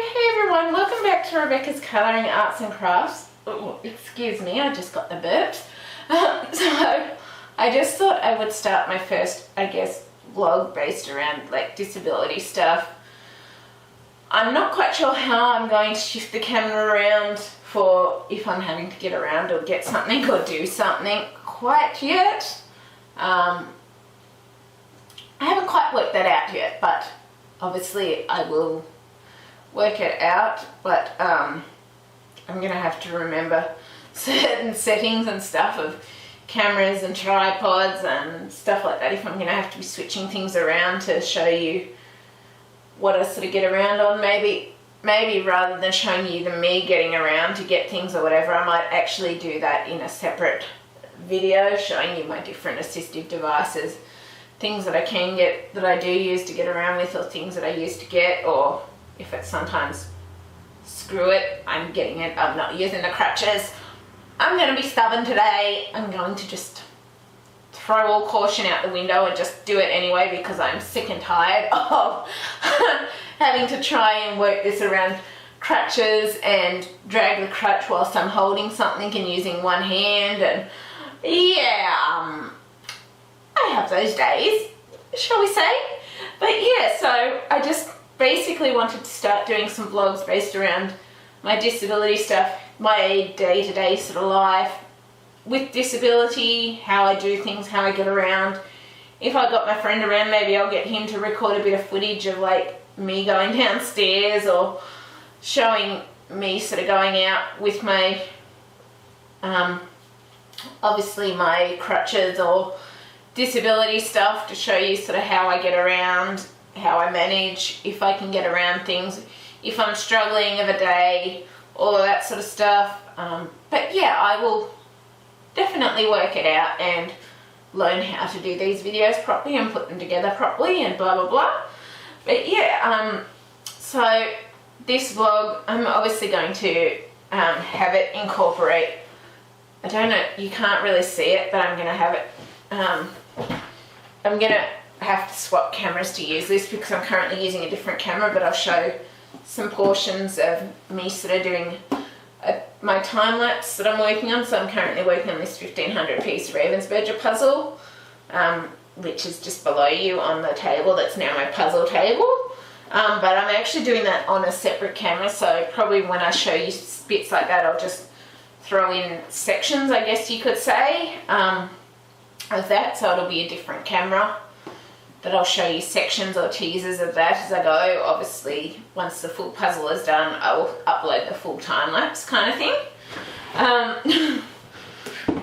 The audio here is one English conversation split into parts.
Hey everyone, welcome back to Rebecca's Colouring Arts and Crafts. Oh, excuse me, I just got the burps. So I just thought I would start my first, I guess, vlog based around like disability stuff. I'm not quite sure how I'm going to shift the camera around for if I'm having to get around or get something or do something quite yet. I haven't quite worked that out yet, but obviously I will work it out, but I'm gonna have to remember certain settings and stuff of cameras and tripods and stuff like that if I'm gonna have to be switching things around to show you what I sort of get around on. Maybe rather than showing you me getting around to get things or whatever, I might actually do that in a separate video showing you my different assistive devices, things that I can get, that I do use to get around with, or things that I used to get, or if it's sometimes screw it, I'm getting it, I'm not using the crutches. I'm going to be stubborn today. I'm going to just throw all caution out the window and just do it anyway because I'm sick and tired of having to try and work this around crutches and drag the crutch whilst I'm holding something and using one hand, and yeah, I have those days, shall we say. But yeah, so I just basically wanted to start doing some vlogs based around my disability stuff, my day-to-day sort of life with disability, how I do things, how I get around. If I got my friend around, maybe I'll get him to record a bit of footage of like me going downstairs or showing me sort of going out with my obviously my crutches or disability stuff to show you sort of how I get around, how I manage, if I can get around things, if I'm struggling of a day, all of that sort of stuff. But yeah, I will definitely work it out and learn how to do these videos properly and put them together properly and blah blah blah. But yeah, so this vlog, I'm obviously going to have it incorporate, I don't know, you can't really see it, but I'm going to have it, I'm going to have to swap cameras to use this because I'm currently using a different camera, but I'll show some portions of me sort of doing my time lapse that I'm working on. So I'm currently working on this 1500 piece Ravensburger puzzle, which is just below you on the table. That's now my puzzle table. But I'm actually doing that on a separate camera, so probably when I show you bits like that, I'll just throw in sections, I guess you could say, of that. So it'll be a different camera that I'll show you sections or teasers of that as I go. Obviously, once the full puzzle is done, I will upload the full time lapse kind of thing.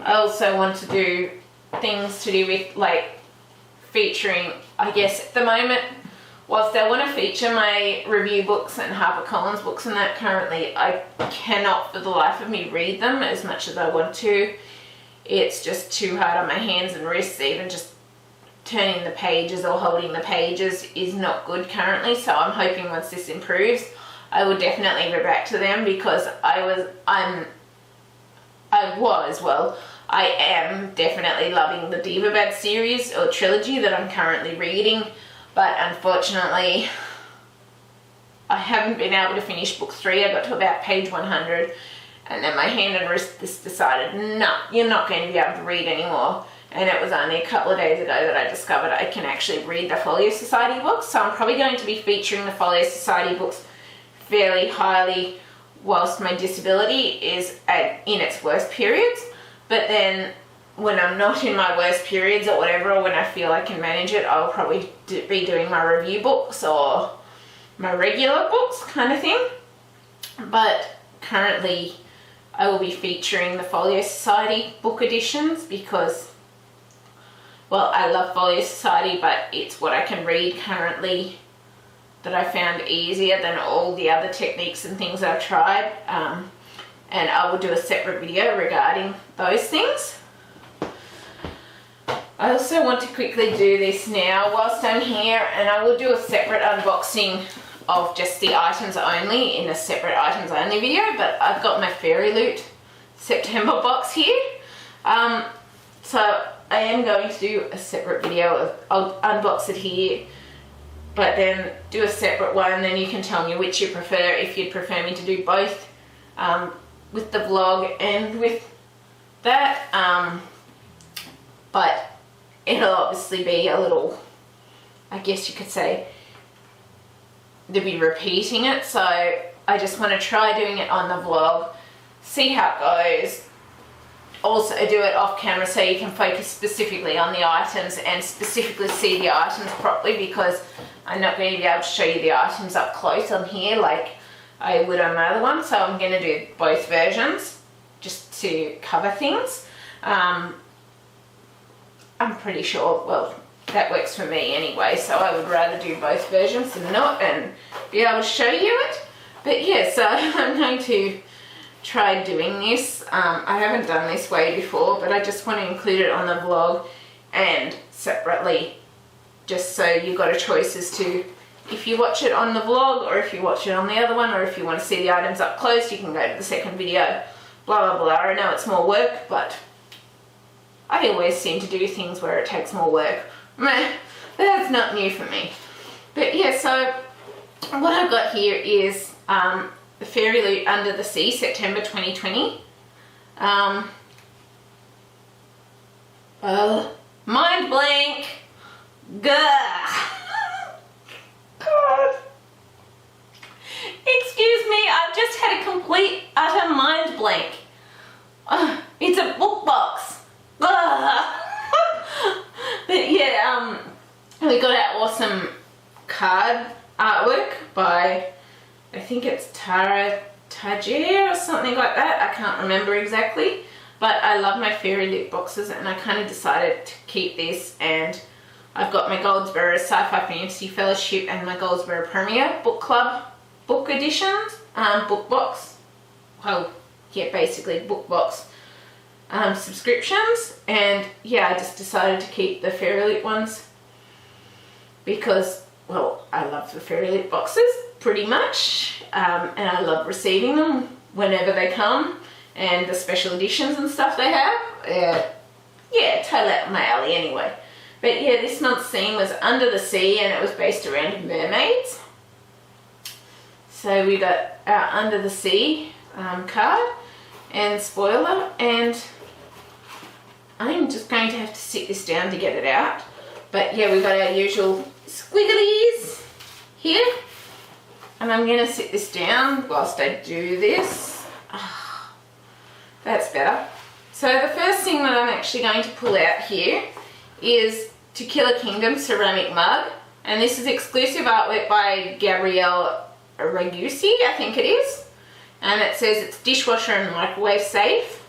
I also want to do things to do with like featuring, I guess at the moment, whilst I want to feature my review books and HarperCollins books and that, currently I cannot for the life of me read them as much as I want to. It's just too hard on my hands and wrists. Even just turning the pages or holding the pages is not good currently, so I'm hoping once this improves I will definitely go back to them, because I am definitely loving the Diva series or trilogy that I'm currently reading, but unfortunately I haven't been able to finish book 3. I got to about page 100 and then my hand and wrist just decided, no, you're not going to be able to read anymore. And it was only a couple of days ago that I discovered I can actually read the Folio Society books. So I'm probably going to be featuring the Folio Society books fairly highly whilst my disability is in its worst periods. But then when I'm not in my worst periods or whatever, or when I feel I can manage it, I'll probably be doing my review books or my regular books kind of thing. But currently I will be featuring the Folio Society book editions because, well, I love Folio Society, but it's what I can read currently that I found easier than all the other techniques and things I've tried. And I will do a separate video regarding those things. I also want to quickly do this now whilst I'm here, and I will do a separate unboxing of just the items only in a separate items only video, but I've got my Fairyloot September box here. So I am going to do a separate video of, I'll unbox it here but then do a separate one, then you can tell me which you prefer, if you'd prefer me to do both with the vlog and with that. But it'll obviously be a little, I guess you could say, to be repeating it, so I just want to try doing it on the vlog, see how it goes. Also do it off camera so you can focus specifically on the items and specifically see the items properly, because I'm not going to be able to show you the items up close on here like I would on my other one. So I'm going to do both versions just to cover things. I'm pretty sure, well, that works for me anyway, so I would rather do both versions than not and be able to show you it. But yeah, so I'm going to try doing this. I haven't done this way before, but I just want to include it on the vlog and separately, just so you've got a choice as to if you watch it on the vlog or if you watch it on the other one, or if you want to see the items up close, you can go to the second video, blah blah blah. I know it's more work, but I always seem to do things where it takes more work. Meh, that's not new for me. But yeah, so what I've got here is the Fairyloot Under the Sea, September 2020. Mind blank. Gah. God. Excuse me, I've just had a complete, utter mind blank. It's a book box. But yeah, we got our awesome card artwork by, I think it's Tara Tajir or something like that. I can't remember exactly, but I love my Fairyloot boxes, and I kind of decided to keep this. And I've got my Goldsboro Sci-Fi Fantasy Fellowship and my Goldsboro Premier Book Club book editions, book box. Well, yeah, basically book box subscriptions. And yeah, I just decided to keep the Fairyloot ones because, well, I love the Fairyloot boxes pretty much, and I love receiving them whenever they come, and the special editions and stuff they have. Yeah, totally up my alley anyway. But yeah, this month's theme was Under the Sea, and it was based around mermaids. So we got our Under the Sea card and spoiler, and I'm just going to have to sit this down to get it out. But yeah, we got our usual squigglies here, and I'm going to sit this down whilst I do this. That's better. So the first thing that I'm actually going to pull out here is Tequila Kingdom ceramic mug, and this is exclusive artwork by Gabrielle Ragusi, I think it is, and it says it's dishwasher and microwave safe,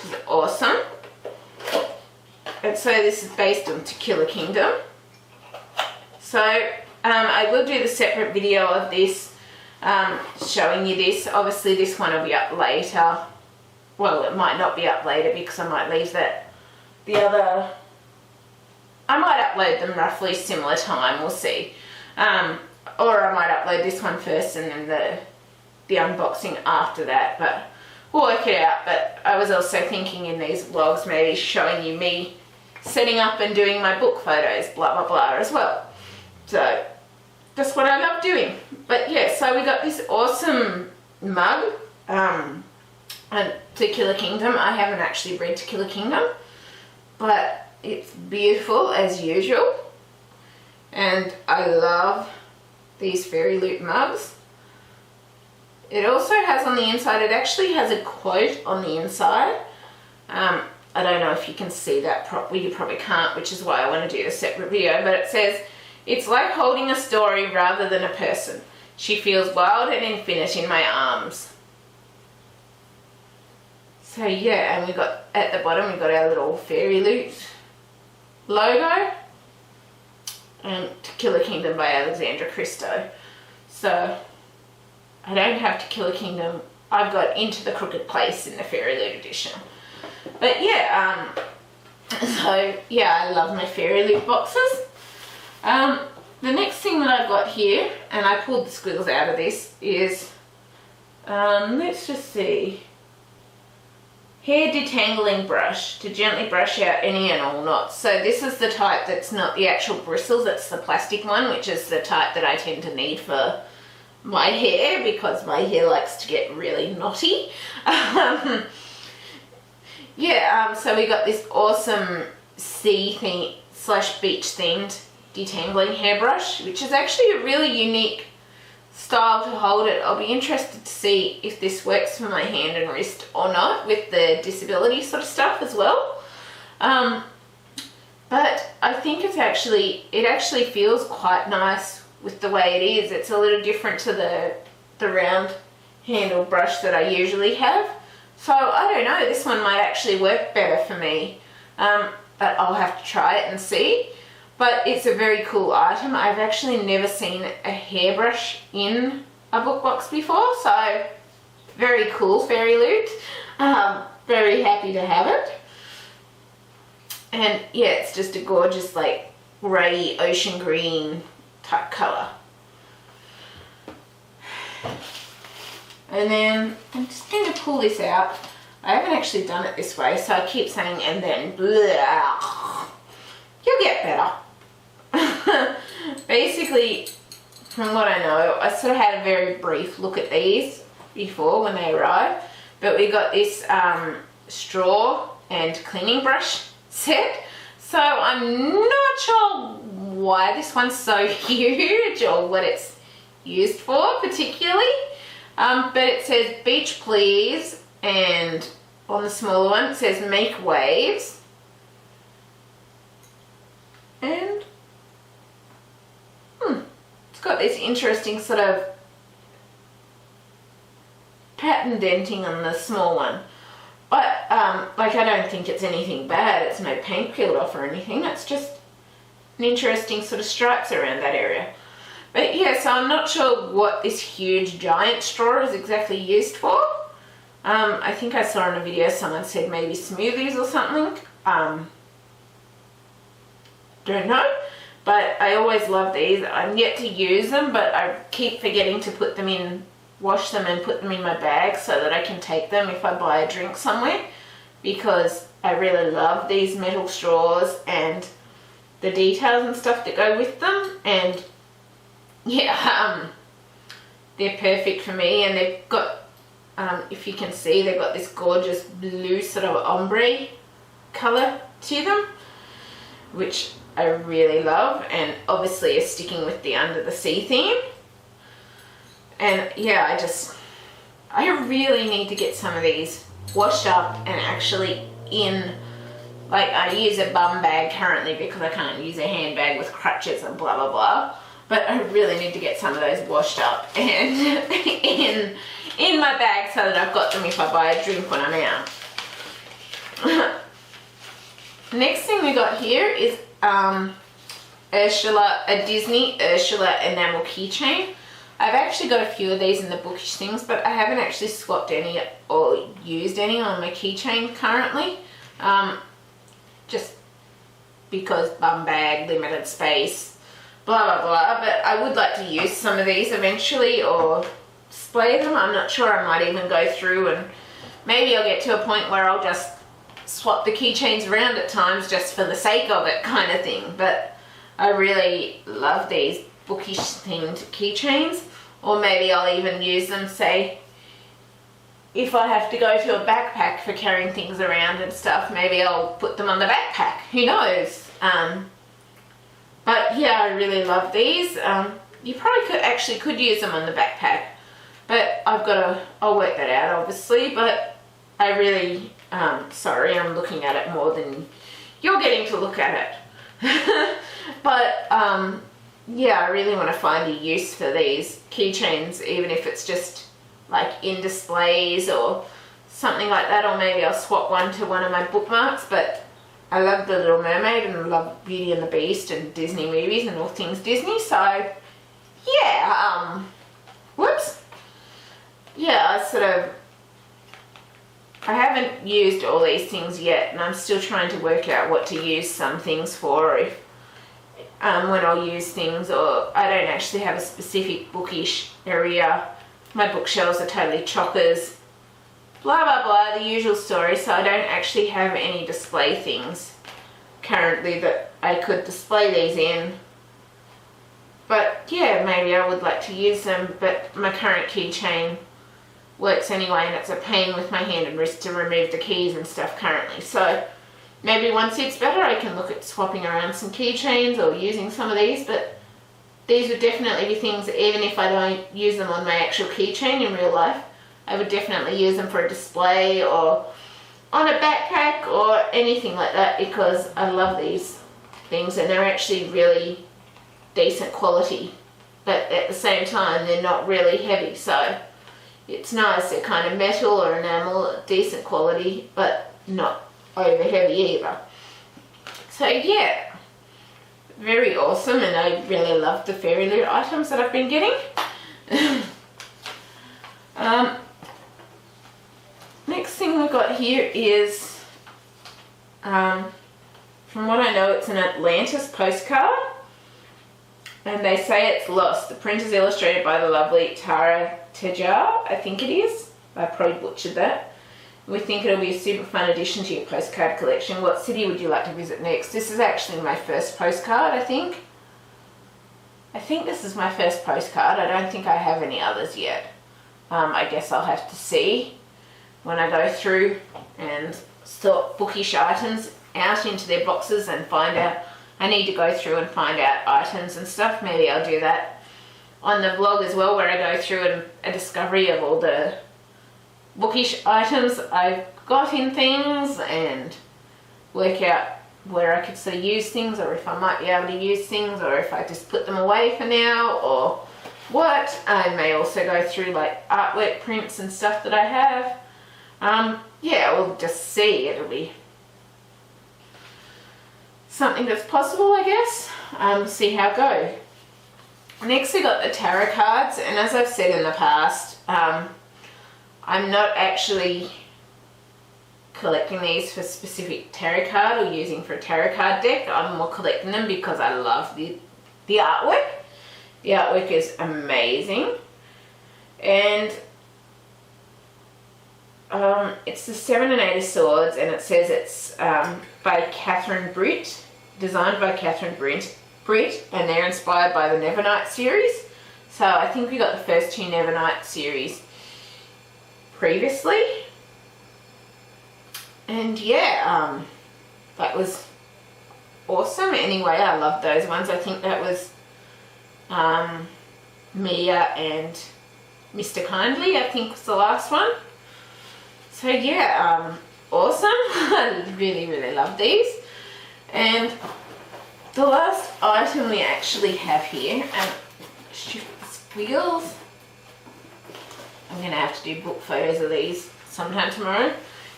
which is awesome. And so this is based on Tequila Kingdom. So I will do the separate video of this, showing you this. Obviously this one will be up later. Well, it might not be up later because I might leave that, the other, I might upload them roughly similar time, we'll see. Or I might upload this one first and then the unboxing after that, but we'll work it out. But I was also thinking in these vlogs maybe showing you me setting up and doing my book photos, blah blah blah as well. So that's what I love doing. But yeah, so we got this awesome mug, and Tequila Kingdom. I haven't actually read Tequila Kingdom, but it's beautiful as usual, and I love these Fairyloot mugs. It also has on the inside, it actually has a quote on the inside. I don't know if you can see that properly, you probably can't, which is why I want to do a separate video, but it says, "It's like holding a story rather than a person. She feels wild and infinite in my arms." So yeah, and we got, at the bottom, we got our little Fairyloot logo, and Tequila Kingdom by Alexandra Christo. So I don't have Tequila Kingdom, I've got Into the Crooked Place in the Fairyloot edition. But yeah, so yeah, I love my Fairyloot boxes. The next thing that I've got here, and I pulled the squiggles out of this, is, let's just see. hair detangling brush to gently brush out any and all knots. So this is the type that's not the actual bristles, it's the plastic one, which is the type that I tend to need for my hair because my hair likes to get really knotty. So we got this awesome sea theme / beach themed detangling hairbrush, which is actually a really unique style to hold it. I'll be interested to see if this works for my hand and wrist or not with the disability sort of stuff as well. But I think it actually feels quite nice with the way it is. It's a little different to the round handle brush that I usually have. So I don't know, this one might actually work better for me. But I'll have to try it and see. But it's a very cool item. I've actually never seen a hairbrush in a book box before, so very cool, Fairyloot. Very happy to have it. And yeah, it's just a gorgeous like grey ocean green type colour. And then I'm just going to pull this out. I haven't actually done it this way, so I keep saying and then blah. You'll get better. Basically, from what I know, I sort of had a very brief look at these before when they arrived, but we got this straw and cleaning brush set, so I'm not sure why this one's so huge or what it's used for particularly, but it says beach please, and on the smaller one it says make waves, and it's got this interesting sort of pattern denting on the small one. But like I don't think it's anything bad. It's no paint peeled off or anything. It's just an interesting sort of stripes around that area. But yeah, so I'm not sure what this huge giant straw is exactly used for. I think I saw in a video someone said maybe smoothies or something. Don't know. But I always love these. I'm yet to use them, but I keep forgetting to put them in, wash them and put them in my bag so that I can take them if I buy a drink somewhere, because I really love these metal straws and the details and stuff that go with them. And yeah, they're perfect for me, and they've got, if you can see, they've got this gorgeous blue sort of ombre colour to them, which I really love, and obviously is sticking with the under the sea theme. And yeah, I really need to get some of these washed up and actually in, like I use a bum bag currently because I can't use a handbag with crutches and blah blah blah, but I really need to get some of those washed up and in my bag so that I've got them if I buy a drink when I'm out. Next thing we got here is Ursula, a Disney Ursula enamel keychain. I've actually got a few of these in the bookish things, but I haven't actually swapped any or used any on my keychain currently. Just because bum bag, limited space, blah blah blah. But I would like to use some of these eventually or display them. I'm not sure, I might even go through and maybe I'll get to a point where I'll just swap the keychains around at times just for the sake of it kind of thing. But I really love these bookish themed keychains, or maybe I'll even use them, say if I have to go to a backpack for carrying things around and stuff, maybe I'll put them on the backpack, who knows. But yeah, I really love these. You probably could use them on the backpack, but I'll work that out obviously. But I really, sorry, I'm looking at it more than you're getting to look at it. But yeah, I really want to find a use for these keychains, even if it's just like in displays or something like that, or maybe I'll swap one to one of my bookmarks. But I love The Little Mermaid and I love Beauty and the Beast and Disney movies and all things Disney, so yeah, whoops. Yeah, I haven't used all these things yet, and I'm still trying to work out what to use some things for, if when I'll use things, or I don't actually have a specific bookish area. My bookshelves are totally chockers. blah blah blah, the usual story. So I don't actually have any display things currently that I could display these in. But yeah, maybe I would like to use them, but my current keychain works anyway, and it's a pain with my hand and wrist to remove the keys and stuff currently. So maybe once it's better, I can look at swapping around some keychains or using some of these, but these would definitely be things, even if I don't use them on my actual keychain in real life, I would definitely use them for a display or on a backpack or anything like that, because I love these things and they're actually really decent quality, but at the same time they're not really heavy, so it's nice. They're kind of metal or enamel, decent quality, but not over heavy either. So yeah, very awesome, and I really love the Fairyloot items that I've been getting. Next thing we've got here is, from what I know, it's an Atlantis postcard, and they say it's lost. The print is illustrated by the lovely Tara Tejar, I think it is. I probably butchered that. We think it'll be a super fun addition to your postcard collection. What city would you like to visit next? This is actually my first postcard, I think. I think this is my first postcard. I don't think I have any others yet. I guess I'll have to see when I go through and sort bookish items out into their boxes and find out. I need to go through and find out items and stuff. Maybe I'll do that on the vlog as well, where I go through a discovery of all the bookish items I've got in things and work out where I could sort of use things, or if I might be able to use things, or if I just put them away for now, or what. I may also go through like artwork prints and stuff that I have. Yeah, we'll just see. It'll be something that's possible, I guess. See how it goes. Next we got the tarot cards, and as I've said in the past, I'm not actually collecting these for specific tarot card or using for a tarot card deck. I'm more collecting them because I love the artwork. The artwork is amazing, and it's the 7 and 8 of Swords, and it says it's by Catherine Britt, designed by Catherine Britt, and they're inspired by the Nevernight series. So I think we got the first 2 Nevernight series previously, and yeah, that was awesome. Anyway, I love those ones. I think that was Mia and Mr. Kindly, I think was the last one. So yeah, awesome. I really, really love these. And the last item we actually have here, and shift the squiggles, I'm going to have to do book photos of these sometime tomorrow,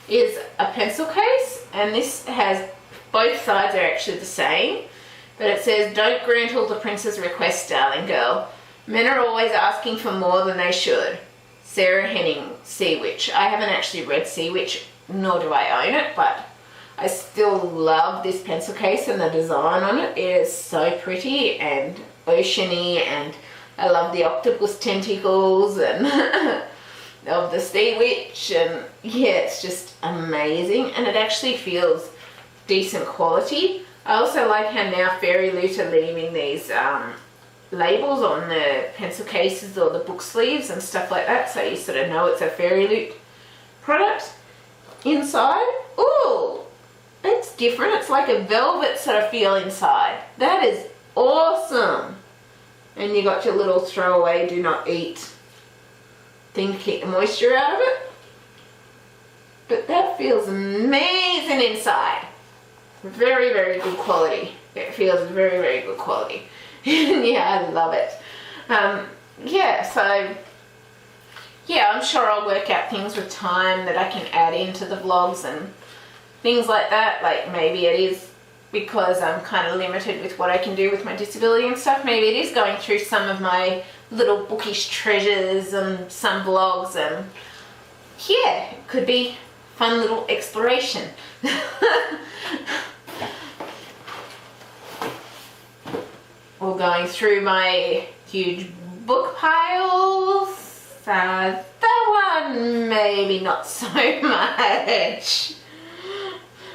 is a pencil case, and this has, both sides are actually the same, but it says, "Don't grant all the prince's requests, darling girl. Men are always asking for more than they should. Sarah Henning, Sea Witch." I haven't actually read Sea Witch, nor do I own it, but I still love this pencil case, and the design on it is so pretty and oceany, and I love the octopus tentacles and of the Sea Witch, and yeah, it's just amazing, and it actually feels decent quality. I also like how now Fairyloot are leaving these labels on the pencil cases or the book sleeves and stuff like that, so you sort of know it's a Fairyloot product. Inside, ooh, it's different. It's like a velvet sort of feel inside. That is awesome. And you got your little throwaway do not eat thing to keep the moisture out of it. But that feels amazing inside. Very, very good quality. It feels very, very good quality. Yeah, I love it. Yeah, so yeah, I'm sure I'll work out things with time that I can add into the vlogs and things like that. Like maybe it is because I'm kind of limited with what I can do with my disability and stuff. Maybe it is going through some of my little bookish treasures and some vlogs, and yeah, it could be fun little exploration. Or going through my huge book piles. That maybe not so much.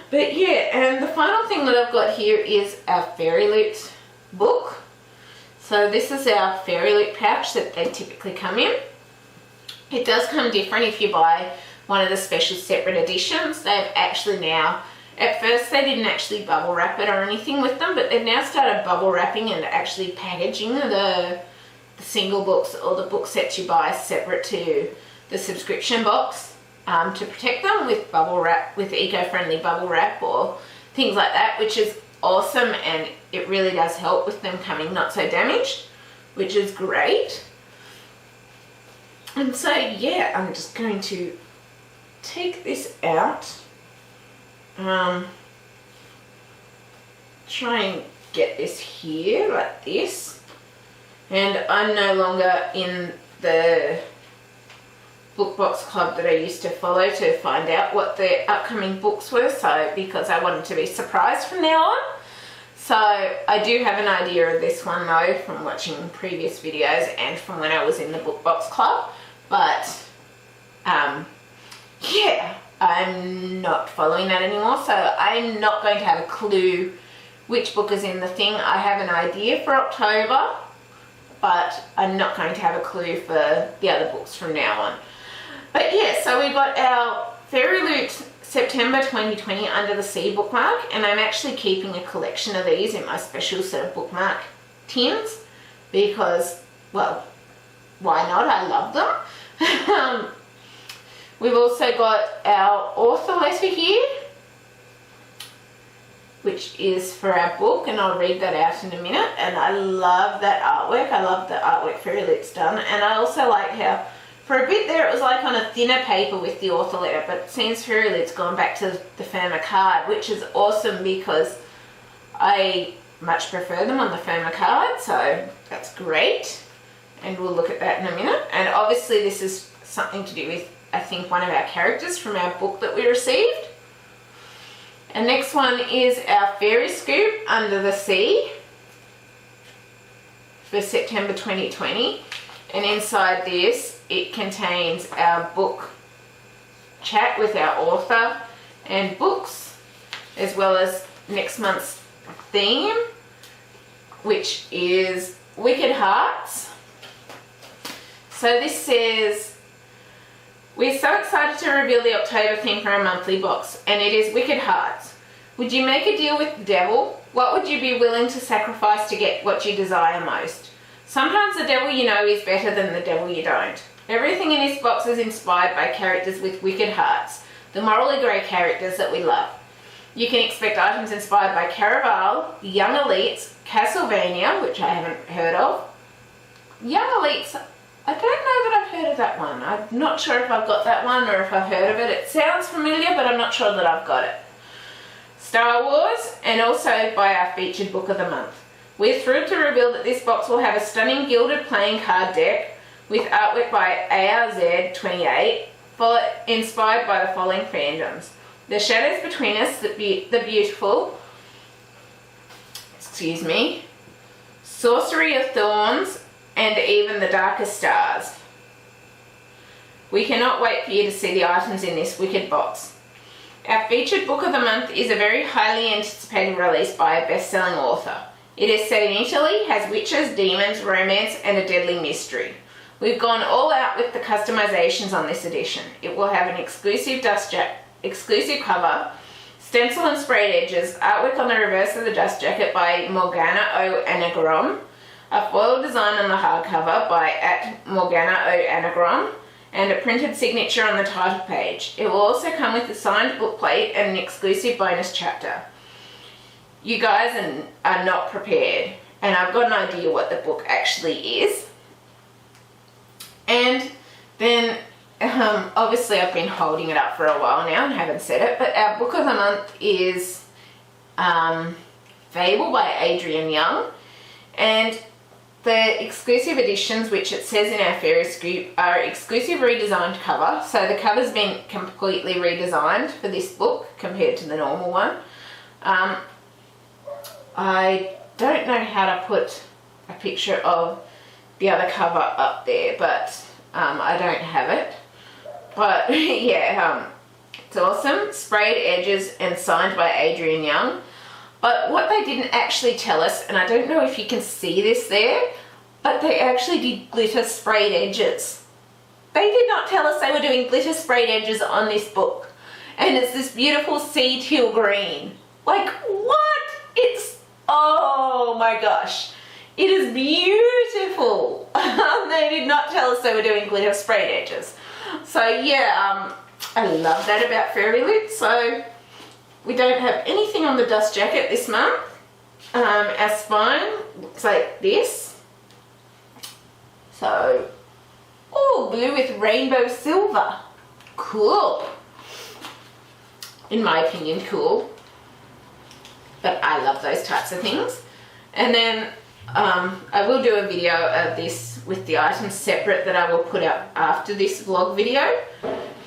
But yeah, and the final thing that I've got here is our Fairyloot book. So this is our Fairyloot pouch that they typically come in. It does come different if you buy one of the special separate editions. They've actually now, at first they didn't actually bubble wrap it or anything with them, but they've now started bubble wrapping and actually packaging the single books or the book sets you buy separate to the subscription box to protect them with bubble wrap, with eco-friendly bubble wrap or things like that, which is awesome, and it really does help with them coming not so damaged, which is great. And so yeah, I'm just going to take this out, try and get this here like this, and I'm no longer in the book box club that I used to follow to find out what the upcoming books were, so because I wanted to be surprised from now on. So I do have an idea of this one though from watching previous videos and from when I was in the book box club, but yeah, I'm not following that anymore, so I'm not going to have a clue which book is in the thing. I have an idea for October, but I'm not going to have a clue for the other books from now on. But yeah, so we got our Fairyloot September 2020 Under the Sea bookmark, and I'm actually keeping a collection of these in my special set of bookmark tins because, well, why not? I love them. We've also got our author letter here, which is for our book, and I'll read that out in a minute. And I love that artwork. I love the artwork Fairyloot's done, and I also like how for a bit there it was like on a thinner paper with the author letter, but it seems Fairyloot's gone back to the firmer card, which is awesome because I much prefer them on the firmer card, so that's great. And we'll look at that in a minute. And obviously this is something to do with, I think, one of our characters from our book that we received. And next one is our Fairy Scoop Under the Sea for September 2020. And inside this, it contains our book chat with our author and books, as well as next month's theme, which is Wicked Hearts. So this says, we're so excited to reveal the October theme for our monthly box, and it is Wicked Hearts. Would you make a deal with the devil? What would you be willing to sacrifice to get what you desire most? Sometimes the devil you know is better than the devil you don't. Everything in this box is inspired by characters with wicked hearts, the morally grey characters that we love. You can expect items inspired by Caraval, Young Elites, Castlevania, which I haven't heard of. Young Elites, I don't know that I've heard of that one. I'm not sure if I've got that one or if I've heard of it. It sounds familiar, but I'm not sure that I've got it. Star Wars, and also by our featured book of the month. We're thrilled to reveal that this box will have a stunning gilded playing card deck with artwork by ARZ28, inspired by the following fandoms: The Shadows Between Us, The Beautiful, Sorcery of Thorns, and even The Darkest Stars. We cannot wait for you to see the items in this wicked box. Our featured book of the month is a very highly anticipated release by a best-selling author. It is set in Italy, has witches, demons, romance, and a deadly mystery. We've gone all out with the customizations on this edition. It will have an exclusive exclusive cover, stencil and sprayed edges, artwork on the reverse of the dust jacket by Morgana O. Anagram, a foil design on the hardcover by @Morgana O. Anagram, and a printed signature on the title page. It will also come with a signed bookplate and an exclusive bonus chapter. You guys are not prepared, and I've got an idea what the book actually is. And then, obviously I've been holding it up for a while now and haven't said it, but our book of the month is Fable by Adrian Young, and the exclusive editions, which it says in our Fairy Scoop, are exclusive redesigned cover. So the cover's been completely redesigned for this book compared to the normal one. I don't know how to put a picture of the other cover up there, but I don't have it. But yeah, it's awesome. Sprayed edges and signed by Adrian Young. But what they didn't actually tell us, and I don't know if you can see this there, but they actually did glitter sprayed edges. They did not tell us they were doing glitter sprayed edges on this book. And it's this beautiful sea teal green. Like, what? It's, oh my gosh. It is beautiful. They did not tell us they were doing glitter sprayed edges. So yeah, I love that about Fairyloot. So we don't have anything on the dust jacket this month. Our spine looks like this. So, oh, blue with rainbow silver. Cool. In my opinion, cool. But I love those types of things. And then I will do a video of this with the items separate that I will put up after this vlog video.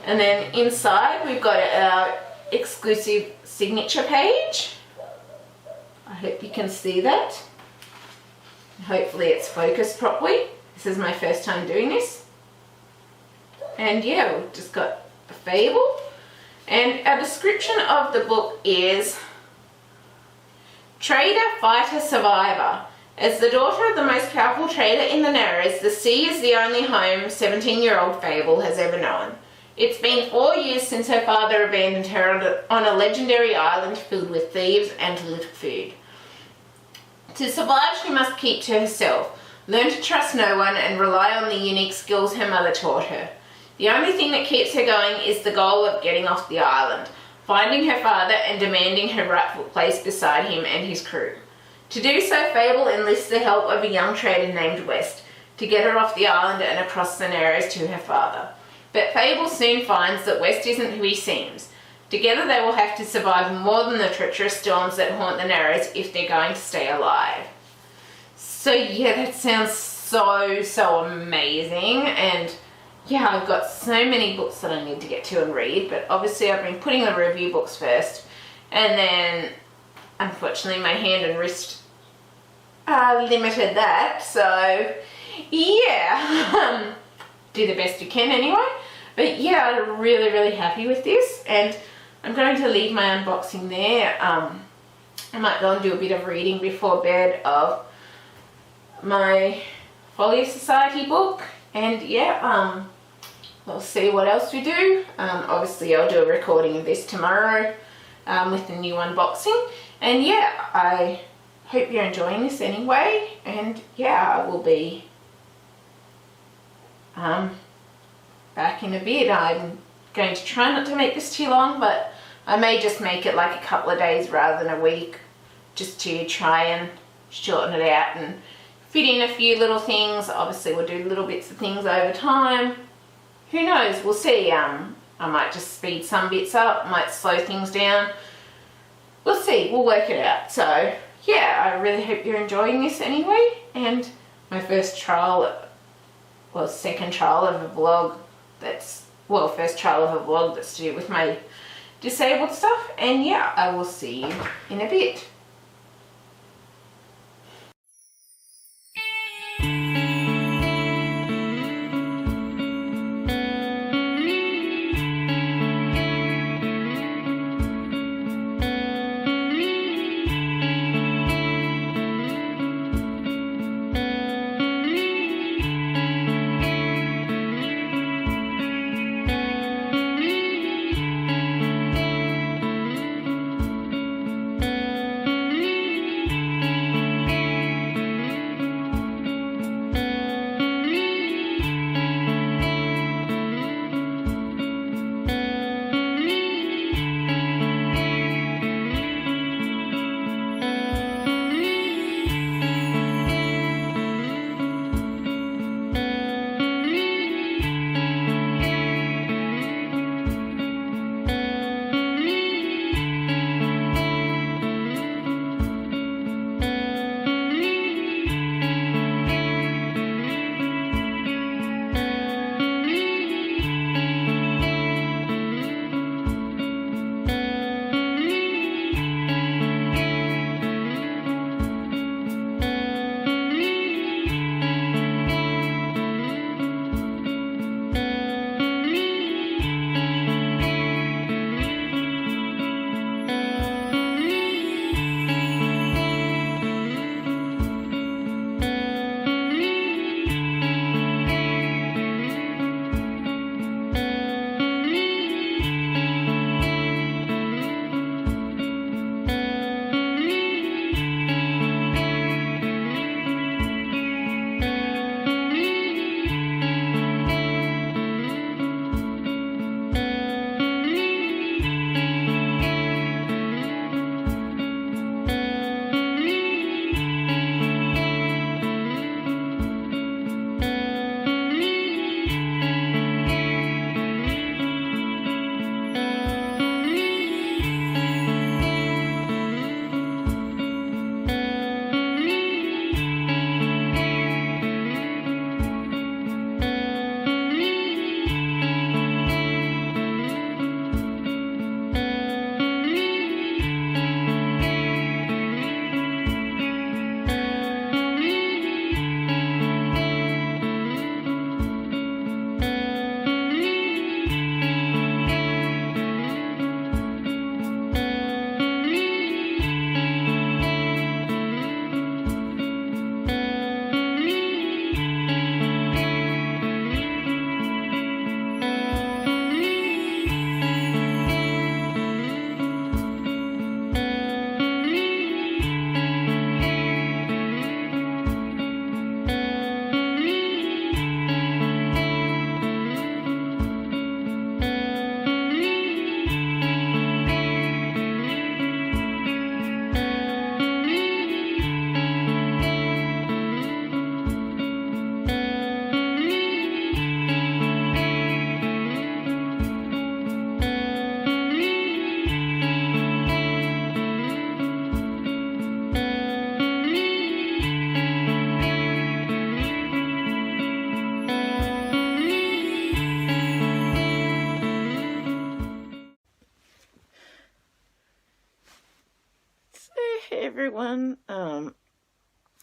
And then inside we've got our exclusive signature page. I hope you can see that. Hopefully it's focused properly. This is my first time doing this. And yeah, we've just got a fable. And our description of the book is Trader, Fighter, Survivor. As the daughter of the most powerful trader in the Narrows, the sea is the only home 17-year-old Fable has ever known. It's been 4 years since her father abandoned her on a legendary island filled with thieves and little food. To survive, she must keep to herself, learn to trust no one, and rely on the unique skills her mother taught her. The only thing that keeps her going is the goal of getting off the island, finding her father and demanding her rightful place beside him and his crew. To do so, Fable enlists the help of a young trader named West to get her off the island and across the Narrows to her father. But Fable soon finds that West isn't who he seems. Together they will have to survive more than the treacherous storms that haunt the Narrows if they're going to stay alive. So yeah, that sounds so amazing. And yeah, I've got so many books that I need to get to and read, but obviously I've been putting the review books first, and then unfortunately my hand and wrist limited that, so yeah, do the best you can anyway. But yeah, I'm really happy with this, and I'm going to leave my unboxing there. I might go and do a bit of reading before bed of my Folio Society book, and yeah, we'll see what else we do. Obviously I'll do a recording of this tomorrow with the new unboxing, and yeah, I hope you're enjoying this anyway, and yeah, I will be back in a bit. I'm going to try not to make this too long, but I may just make it like a couple of days rather than a week, just to try and shorten it out and fit in a few little things. Obviously we'll do little bits of things over time. Who knows, we'll see. I might just speed some bits up, might slow things down. We'll see, we'll work it out. So yeah, I really hope you're enjoying this anyway, and my first trial, well, second trial of a vlog that's, well, first trial of a vlog that's to do with my disabled stuff, and yeah, I will see you in a bit. everyone.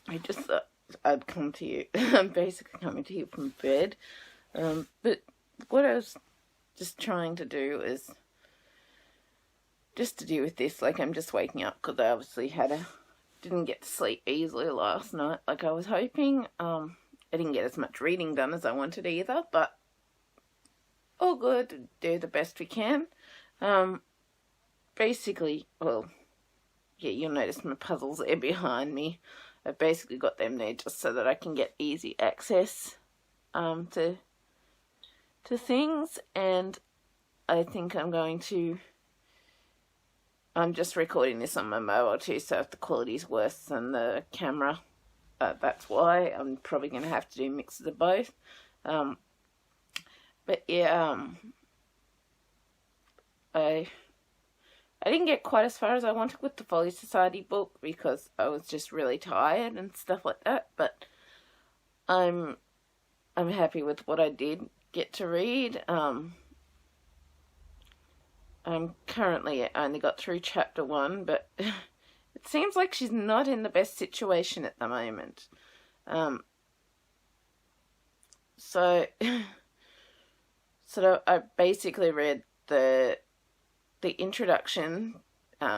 I just thought I'd come to you. I'm basically coming to you from bed. But what I was just trying to do is just to deal with this. Like, I'm just waking up because I obviously didn't get to sleep easily last night like I was hoping. I didn't get as much reading done as I wanted either, but all good. Do the best we can. Basically, well, yeah, you'll notice my puzzles are behind me. I've basically got them there just so that I can get easy access to things, and I think I'm just recording this on my mobile too, so if the quality's worse than the camera, that's why. I'm probably going to have to do mixes of both. But yeah, I didn't get quite as far as I wanted with the Folio Society book because I was just really tired and stuff like that, but I'm happy with what I did get to read. I'm currently only got through chapter 1, but it seems like she's not in the best situation at the moment. So I basically read the introduction,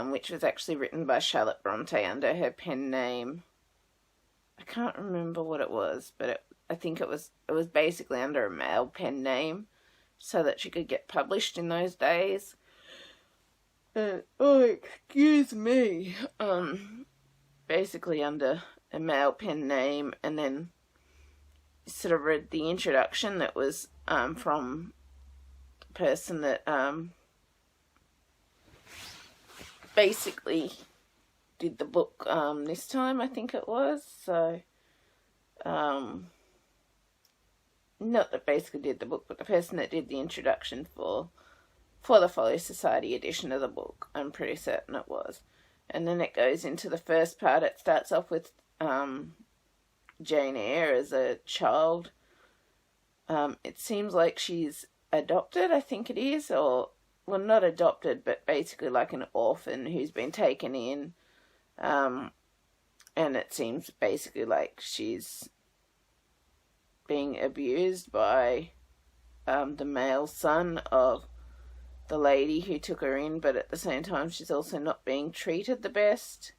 which was actually written by Charlotte Bronte under her pen name. I can't remember what it was, but I think it was basically under a male pen name so that she could get published in those days. Oh, excuse me. Basically under a male pen name, and then sort of read the introduction that was from the person that basically did the book this time, I think it was. So not that basically did the book, but the person that did the introduction for the Folio Society edition of the book, I'm pretty certain it was. And then it goes into the first part. It starts off with Jane Eyre as a child. It seems like she's adopted, I think it is, or, well, not adopted, but basically like an orphan who's been taken in. And it seems basically like she's being abused by the male son of the lady who took her in, but at the same time she's also not being treated the best.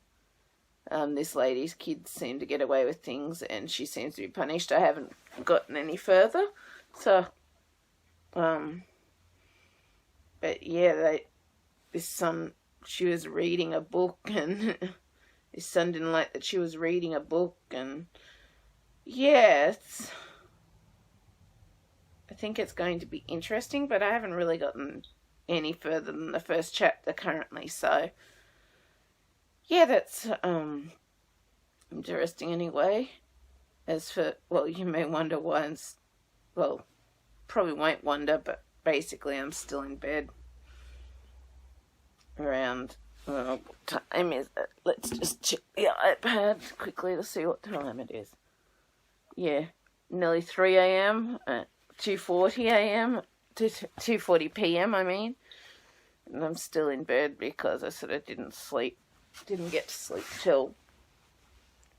This lady's kids seem to get away with things and she seems to be punished. I haven't gotten any further, so but yeah, this son, she was reading a book, and his son didn't like that she was reading a book, and yeah, I think it's going to be interesting, but I haven't really gotten any further than the first chapter currently, so yeah, that's interesting anyway. As for, well, you may wonder why well, probably won't wonder, but basically I'm still in bed around, what time is it? Let's just check the iPad quickly to see what time it is. Yeah, nearly 3 a.m, 2:40 a.m, 2:40 p.m, I mean. And I'm still in bed because I sort of didn't get to sleep till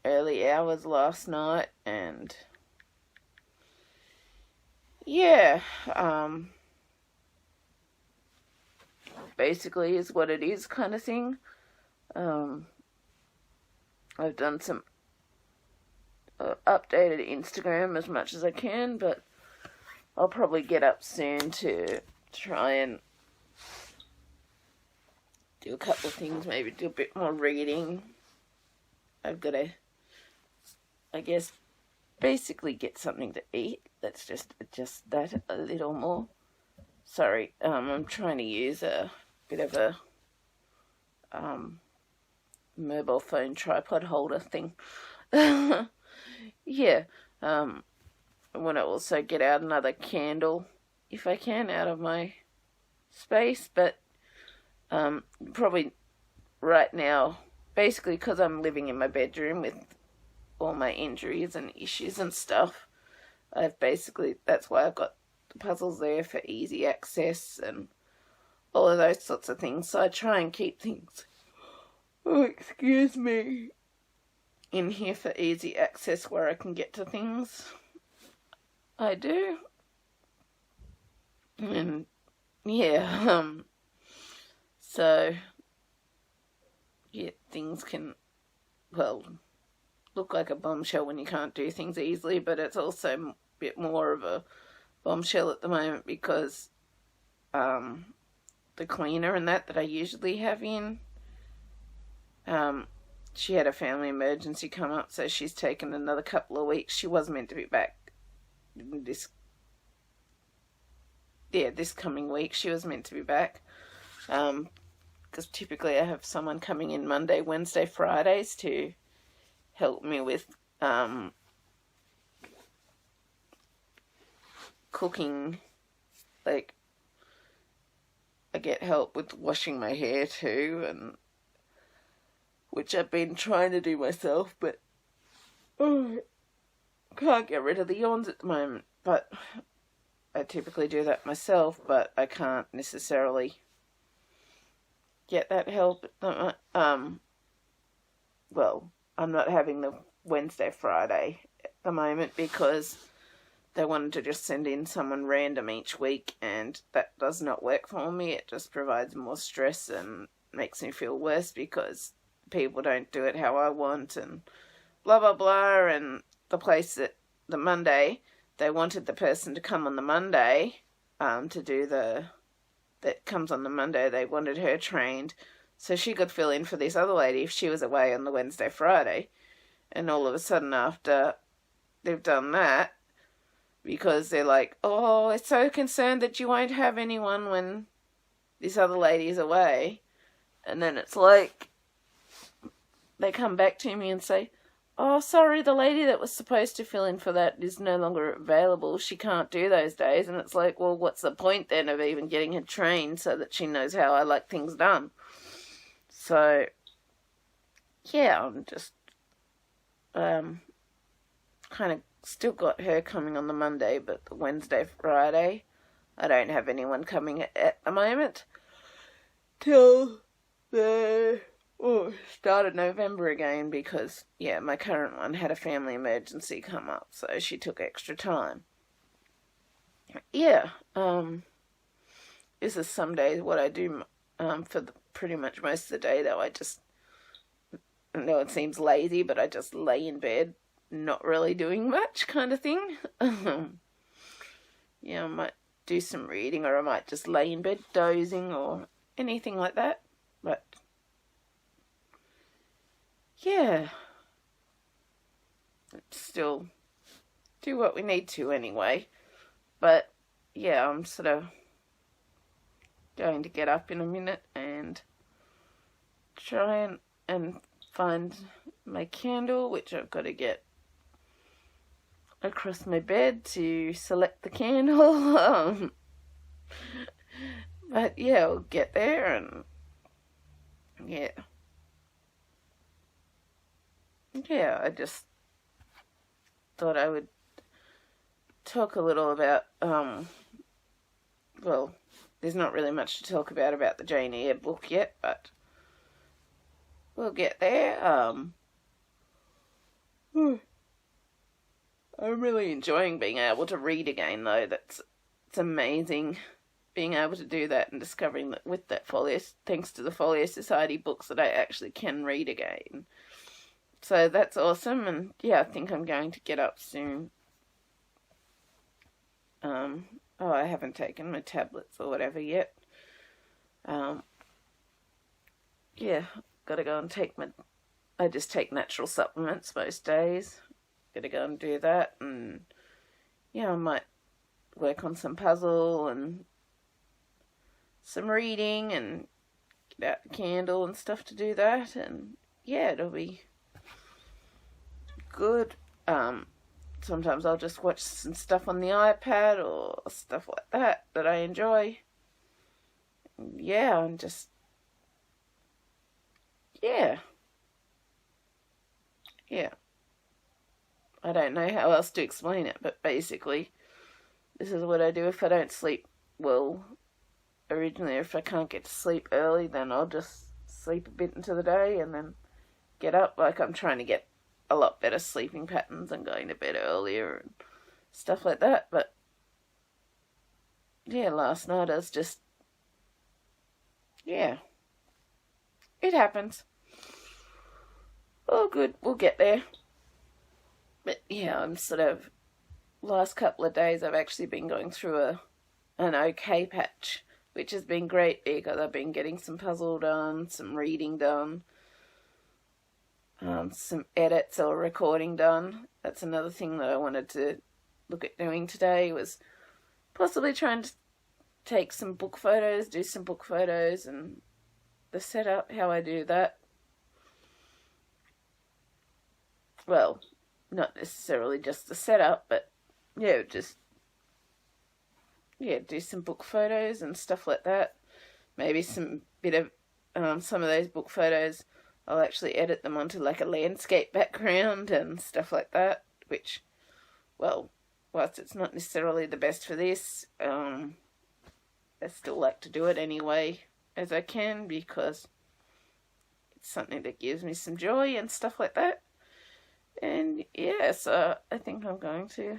early hours last night, and yeah, basically is what it is, kind of thing. I've done some updated Instagram as much as I can, but I'll probably get up soon to try and do a couple of things, maybe do a bit more reading. I've got to, I guess, basically get something to eat. Let's just adjust that a little more. Sorry, I'm trying to use a bit of a mobile phone tripod holder thing. Yeah, I want to also get out another candle, if I can, out of my space, but probably right now, basically because I'm living in my bedroom with all my injuries and issues and stuff, that's why I've got the puzzles there for easy access and all of those sorts of things. So I try and keep things, oh, excuse me, in here for easy access where I can get to things, I do. And yeah, so yeah, things can, well, look like a bombshell when you can't do things easily, but it's also a bit more of a bombshell at the moment because the cleaner and that I usually have in, she had a family emergency come up, so she's taken another couple of weeks. She was meant to be back this coming week. She was meant to be back, because typically I have someone coming in Monday, Wednesday, Fridays to help me with cooking. Like, I get help with washing my hair too, and which I've been trying to do myself, but can't get rid of the yawns at the moment. But I typically do that myself, but I can't necessarily get that help. Well, I'm not having the Wednesday, Friday at the moment because they wanted to just send in someone random each week, and that does not work for me. It just provides more stress and makes me feel worse because people don't do it how I want and blah, blah, blah. And the place that the Monday, they wanted the person to come on the Monday to do that comes on the Monday. They wanted her trained so she could fill in for this other lady if she was away on the Wednesday, Friday. And all of a sudden after they've done that, because they're like, oh, it's so concerned that you won't have anyone when this other lady is away. And then it's like, they come back to me and say, oh, sorry, the lady that was supposed to fill in for that is no longer available. She can't do those days. And it's like, well, what's the point then of even getting her trained so that she knows how I like things done? So, yeah, I'm just kind of still got her coming on the Monday, but the Wednesday, Friday, I don't have anyone coming at the moment till the start of November again because, yeah, my current one had a family emergency come up, so she took extra time. Yeah, this is some days what I do for pretty much most of the day, though. I know it seems lazy, but I just lay in bed, not really doing much kind of thing. Yeah, I might do some reading, or I might just lay in bed dozing or anything like that, but yeah, still do what we need to anyway. But yeah, I'm sort of going to get up in a minute and try and find my candle, which I've got to get across my bed to select the candle. But yeah, I'll get there, and yeah, I just thought I would talk a little about, well, there's not really much to talk about the Jane Eyre book yet, but we'll get there. I'm really enjoying being able to read again, though. It's amazing being able to do that and discovering that with that Folio, thanks to the Folio Society books, that I actually can read again. So that's awesome, and yeah, I think I'm going to get up soon. I haven't taken my tablets or whatever yet. Yeah, gotta go and take I just take natural supplements most days. Gotta go and do that, and yeah, I might work on some puzzle and some reading and get out the candle and stuff to do that, and yeah, it'll be good. Sometimes I'll just watch some stuff on the iPad or stuff like that I enjoy. Yeah, and just, yeah. I don't know how else to explain it, but basically, this is what I do if I don't sleep well. Originally, if I can't get to sleep early, then I'll just sleep a bit into the day and then get up. Like, I'm trying to get a lot better sleeping patterns and going to bed earlier and stuff like that. But yeah, last night I was just, yeah, it happens. Oh, good, we'll get there. But yeah, I'm sort of, last couple of days I've actually been going through an okay patch, which has been great because I've been getting some puzzle done, some reading done, some edits or recording done. That's another thing that I wanted to look at doing today, was possibly trying to take some book photos, do some book photos, and the setup, how I do that. Well, not necessarily just the setup, but yeah, just, yeah, do some book photos and stuff like that. Maybe some bit of, some of those book photos, I'll actually edit them onto like a landscape background and stuff like that, which, well, whilst it's not necessarily the best for this, I still like to do it anyway as I can, because it's something that gives me some joy and stuff like that. And yeah, so I think I'm going to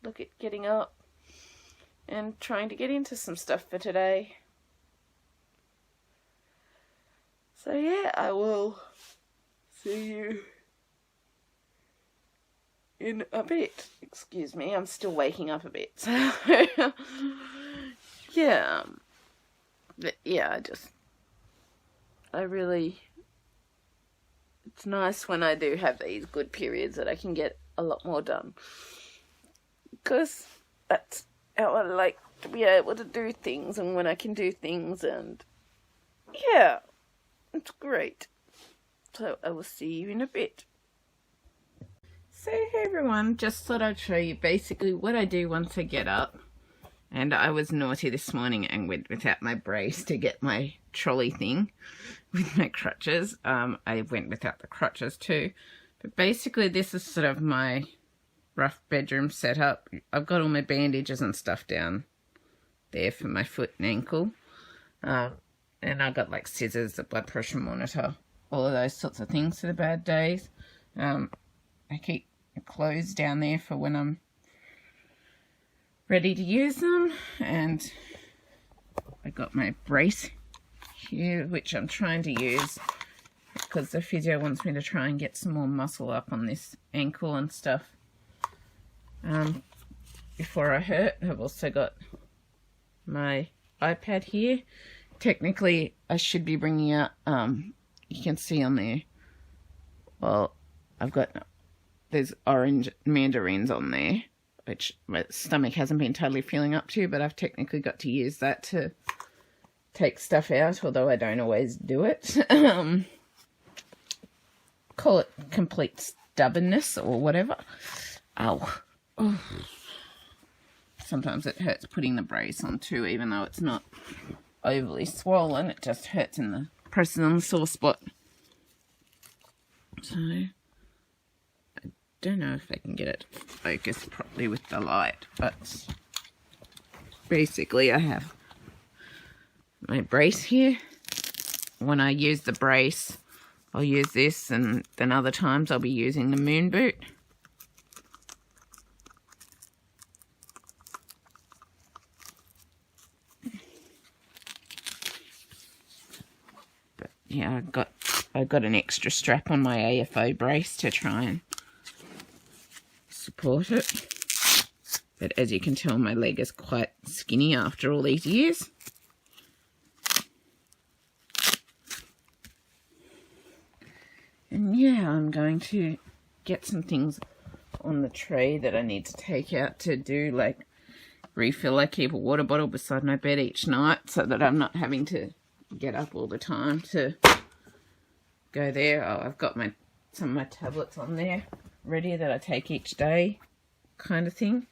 look at getting up and trying to get into some stuff for today. So yeah, I will see you in a bit. Excuse me, I'm still waking up a bit. So yeah, but yeah, I really, it's nice when I do have these good periods that I can get a lot more done, because that's how I like to be able to do things, and when I can do things, and yeah, it's great. So I will see you in a bit. So hey everyone, just thought I'd show you basically what I do once I get up. And I was naughty this morning and went without my brace to get my trolley thing with my crutches. I went without the crutches too. But basically this is sort of my rough bedroom setup. I've got all my bandages and stuff down there for my foot and ankle. And I've got like scissors, a blood pressure monitor, all of those sorts of things for the bad days. I keep clothes down there for when I'm ready to use them, and I got my brace here, which I'm trying to use because the physio wants me to try and get some more muscle up on this ankle and stuff before I hurt. I've also got my iPad here. Technically I should be bringing out, you can see on there, well, there's orange mandarins on there, which my stomach hasn't been totally feeling up to, but I've technically got to use that to take stuff out, although I don't always do it. Call it complete stubbornness or whatever. Ow. Oh. Sometimes it hurts putting the brace on too, even though it's not overly swollen. It just hurts in the pressing on the sore spot. So don't know if I can get it focused properly with the light, but basically I have my brace here. When I use the brace, I'll use this, and then other times I'll be using the moon boot. But yeah, I've got an extra strap on my AFO brace to try and support it, but as you can tell, my leg is quite skinny after all these years. And yeah, I'm going to get some things on the tray that I need to take out to do, like refill. I keep a water bottle beside my bed each night so that I'm not having to get up all the time to go there. Oh, I've got some of my tablets on there ready that I take each day, kind of thing.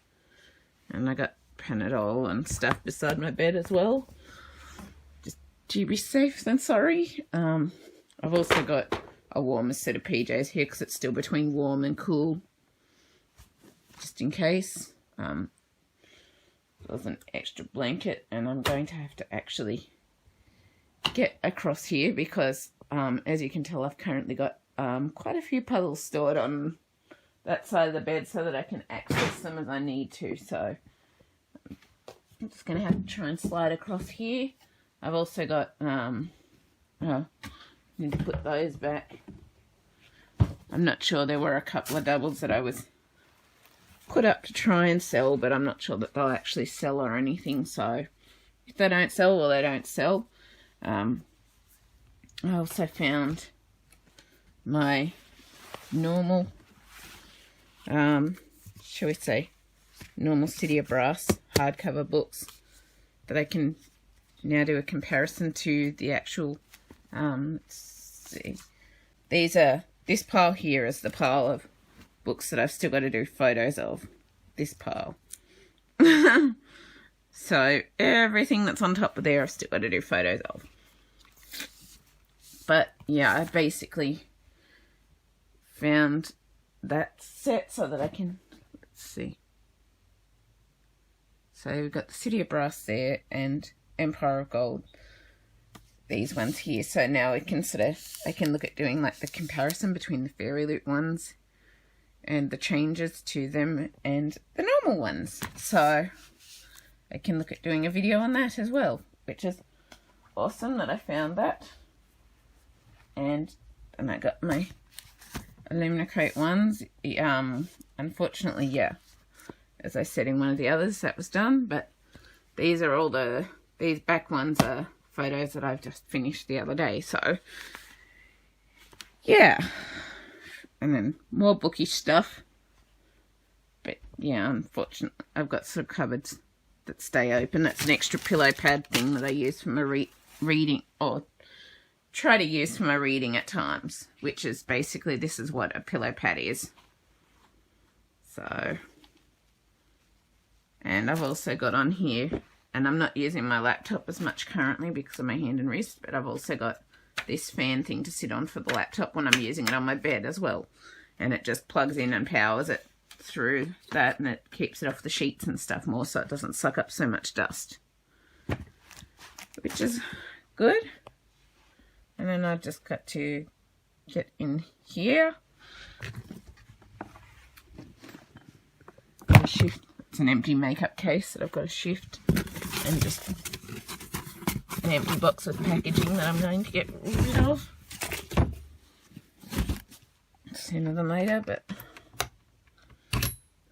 And I got Panadol and stuff beside my bed as well, just to be safe than sorry. I've also got a warmer set of PJs here because it's still between warm and cool, just in case. There's an extra blanket, and I'm going to have to actually get across here because as you can tell, I've currently got quite a few puzzles stored on that side of the bed so that I can access them as I need to. So I'm just going to have to try and slide across here. I've also got, need to put those back. I'm not sure, there were a couple of doubles that I was put up to try and sell, but I'm not sure that they'll actually sell or anything. So if they don't sell, well, they don't sell. I also found my normal, shall we say, normal City of Brass hardcover books that I can now do a comparison to the actual, let's see, this pile here is the pile of books that I've still got to do photos of, this pile. So everything that's on top of there I've still got to do photos of. But yeah, I basically found that set so that I can, let's see. So we've got the City of Brass there and Empire of Gold, these ones here. So now we can I can look at doing like the comparison between the Fairyloot ones and the changes to them and the normal ones. So I can look at doing a video on that as well, which is awesome that I found that. And then I got my Illuminacrate ones. Unfortunately, yeah, as I said in one of the others, that was done. But these are all these back ones are photos that I've just finished the other day. So, yeah. And then more bookish stuff. But, yeah, unfortunately, I've got some cupboards that stay open. That's an extra pillow pad thing that I use for my reading, or try to use for my reading at times, which is basically, this is what a pillow pad is. So, and I've also got on here, and I'm not using my laptop as much currently because of my hand and wrist, but I've also got this fan thing to sit on for the laptop when I'm using it on my bed as well. And it just plugs in and powers it through that, and it keeps it off the sheets and stuff more so it doesn't suck up so much dust, which is good. And then I've just got to get in here. Got to shift. It's an empty makeup case that I've got to shift, and just an empty box of packaging that I'm going to get rid of sooner than later. But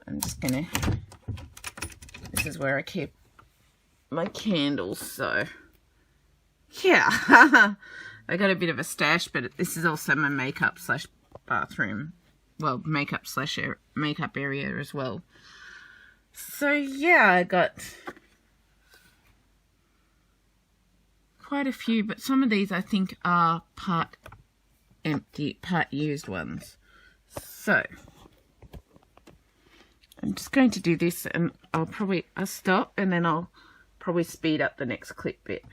I'm just gonna, this is where I keep my candles. So yeah. I got a bit of a stash, but this is also my makeup slash bathroom, well, makeup slash makeup area as well. So yeah, I got quite a few, but some of these I think are part empty, part used ones. So I'm just going to do this, and I'll stop, and then I'll probably speed up the next clip bit.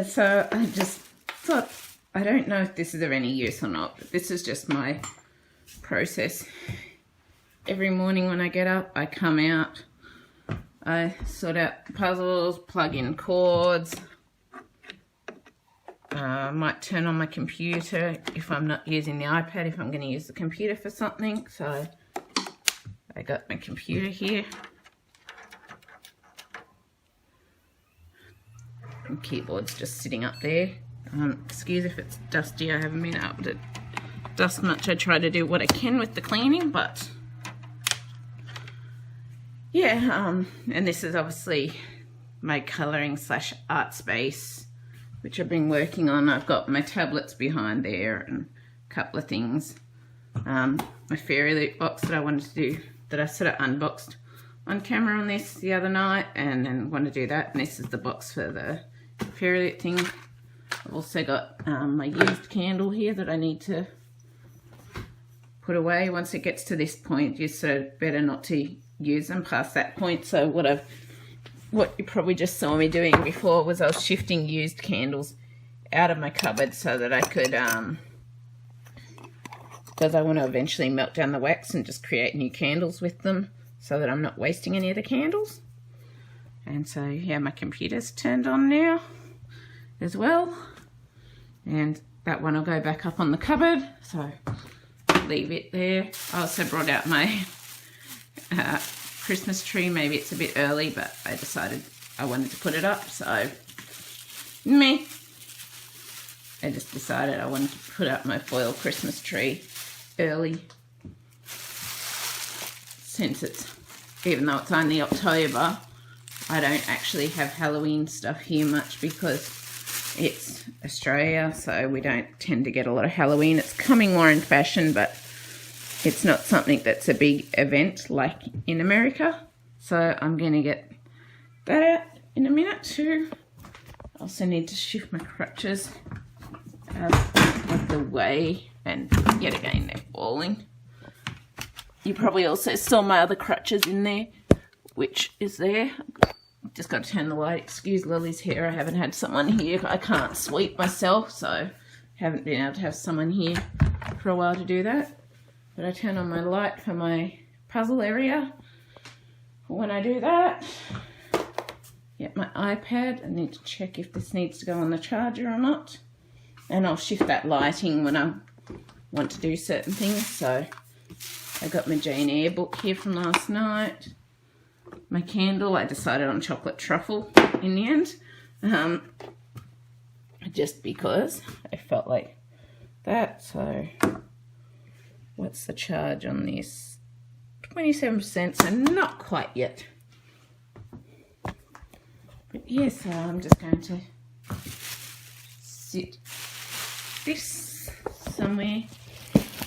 So I just thought, I don't know if this is of any use or not, but this is just my process. Every morning when I get up, I come out, I sort out puzzles, plug in cords. I might turn on my computer if I'm not using the iPad, if I'm going to use the computer for something. So I got my computer here. And keyboard's just sitting up there. Excuse if it's dusty, I haven't been able to dust much. I try to do what I can with the cleaning, but yeah, and this is obviously my colouring / art space, which I've been working on. I've got my tablets behind there and a couple of things. My Fairyloot box that I wanted to do, that I sort of unboxed on camera on this the other night, and then want to do that. And this is the box for the Fairyloot thing. I've also got my used candle here that I need to put away. Once it gets to this point, you sort of better not to use them past that point. So what you probably just saw me doing before was I was shifting used candles out of my cupboard so that I could, because I want to eventually melt down the wax and just create new candles with them so that I'm not wasting any of the candles. And so yeah, my computer's turned on now as well, and that one will go back up on the cupboard, so leave it there. I also brought out my Christmas tree. Maybe it's a bit early, but I decided I wanted to put it up, so I just decided I wanted to put up my foil Christmas tree early, since it's, even though it's only October, I don't actually have Halloween stuff here much because it's Australia, so we don't tend to get a lot of Halloween. It's coming more in fashion, but it's not something that's a big event like in America. So I'm going to get that out in a minute too. I also need to shift my crutches out of the way, and yet again they're falling. You probably also saw my other crutches in there, which is there. Just got to turn the light. Excuse Lily's hair. I haven't had someone here. I can't sweep myself, so haven't been able to have someone here for a while to do that. But I turn on my light for my puzzle area. When I do that, get my iPad. I need to check if this needs to go on the charger or not. And I'll shift that lighting when I want to do certain things. So I got my Jane Eyre book here from last night. My candle, I decided on chocolate truffle in the end, just because I felt like that. So what's the charge on this? 27%, so not quite yet. But yes, I'm just going to sit this somewhere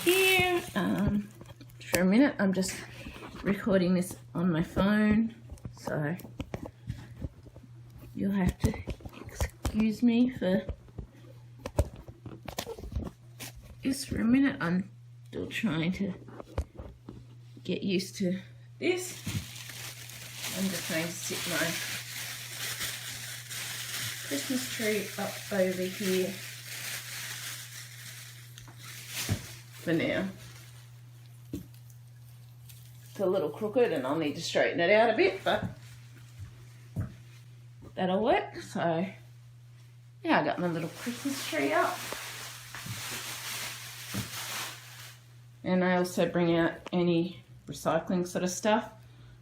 here for a minute. I'm just recording this on my phone, so you'll have to excuse me for just for a minute. I'm still trying to get used to this. I'm just going to sit my Christmas tree up over here for now. It's a little crooked and I'll need to straighten it out a bit, but that'll work. So yeah, I got my little Christmas tree up. And I also bring out any recycling sort of stuff.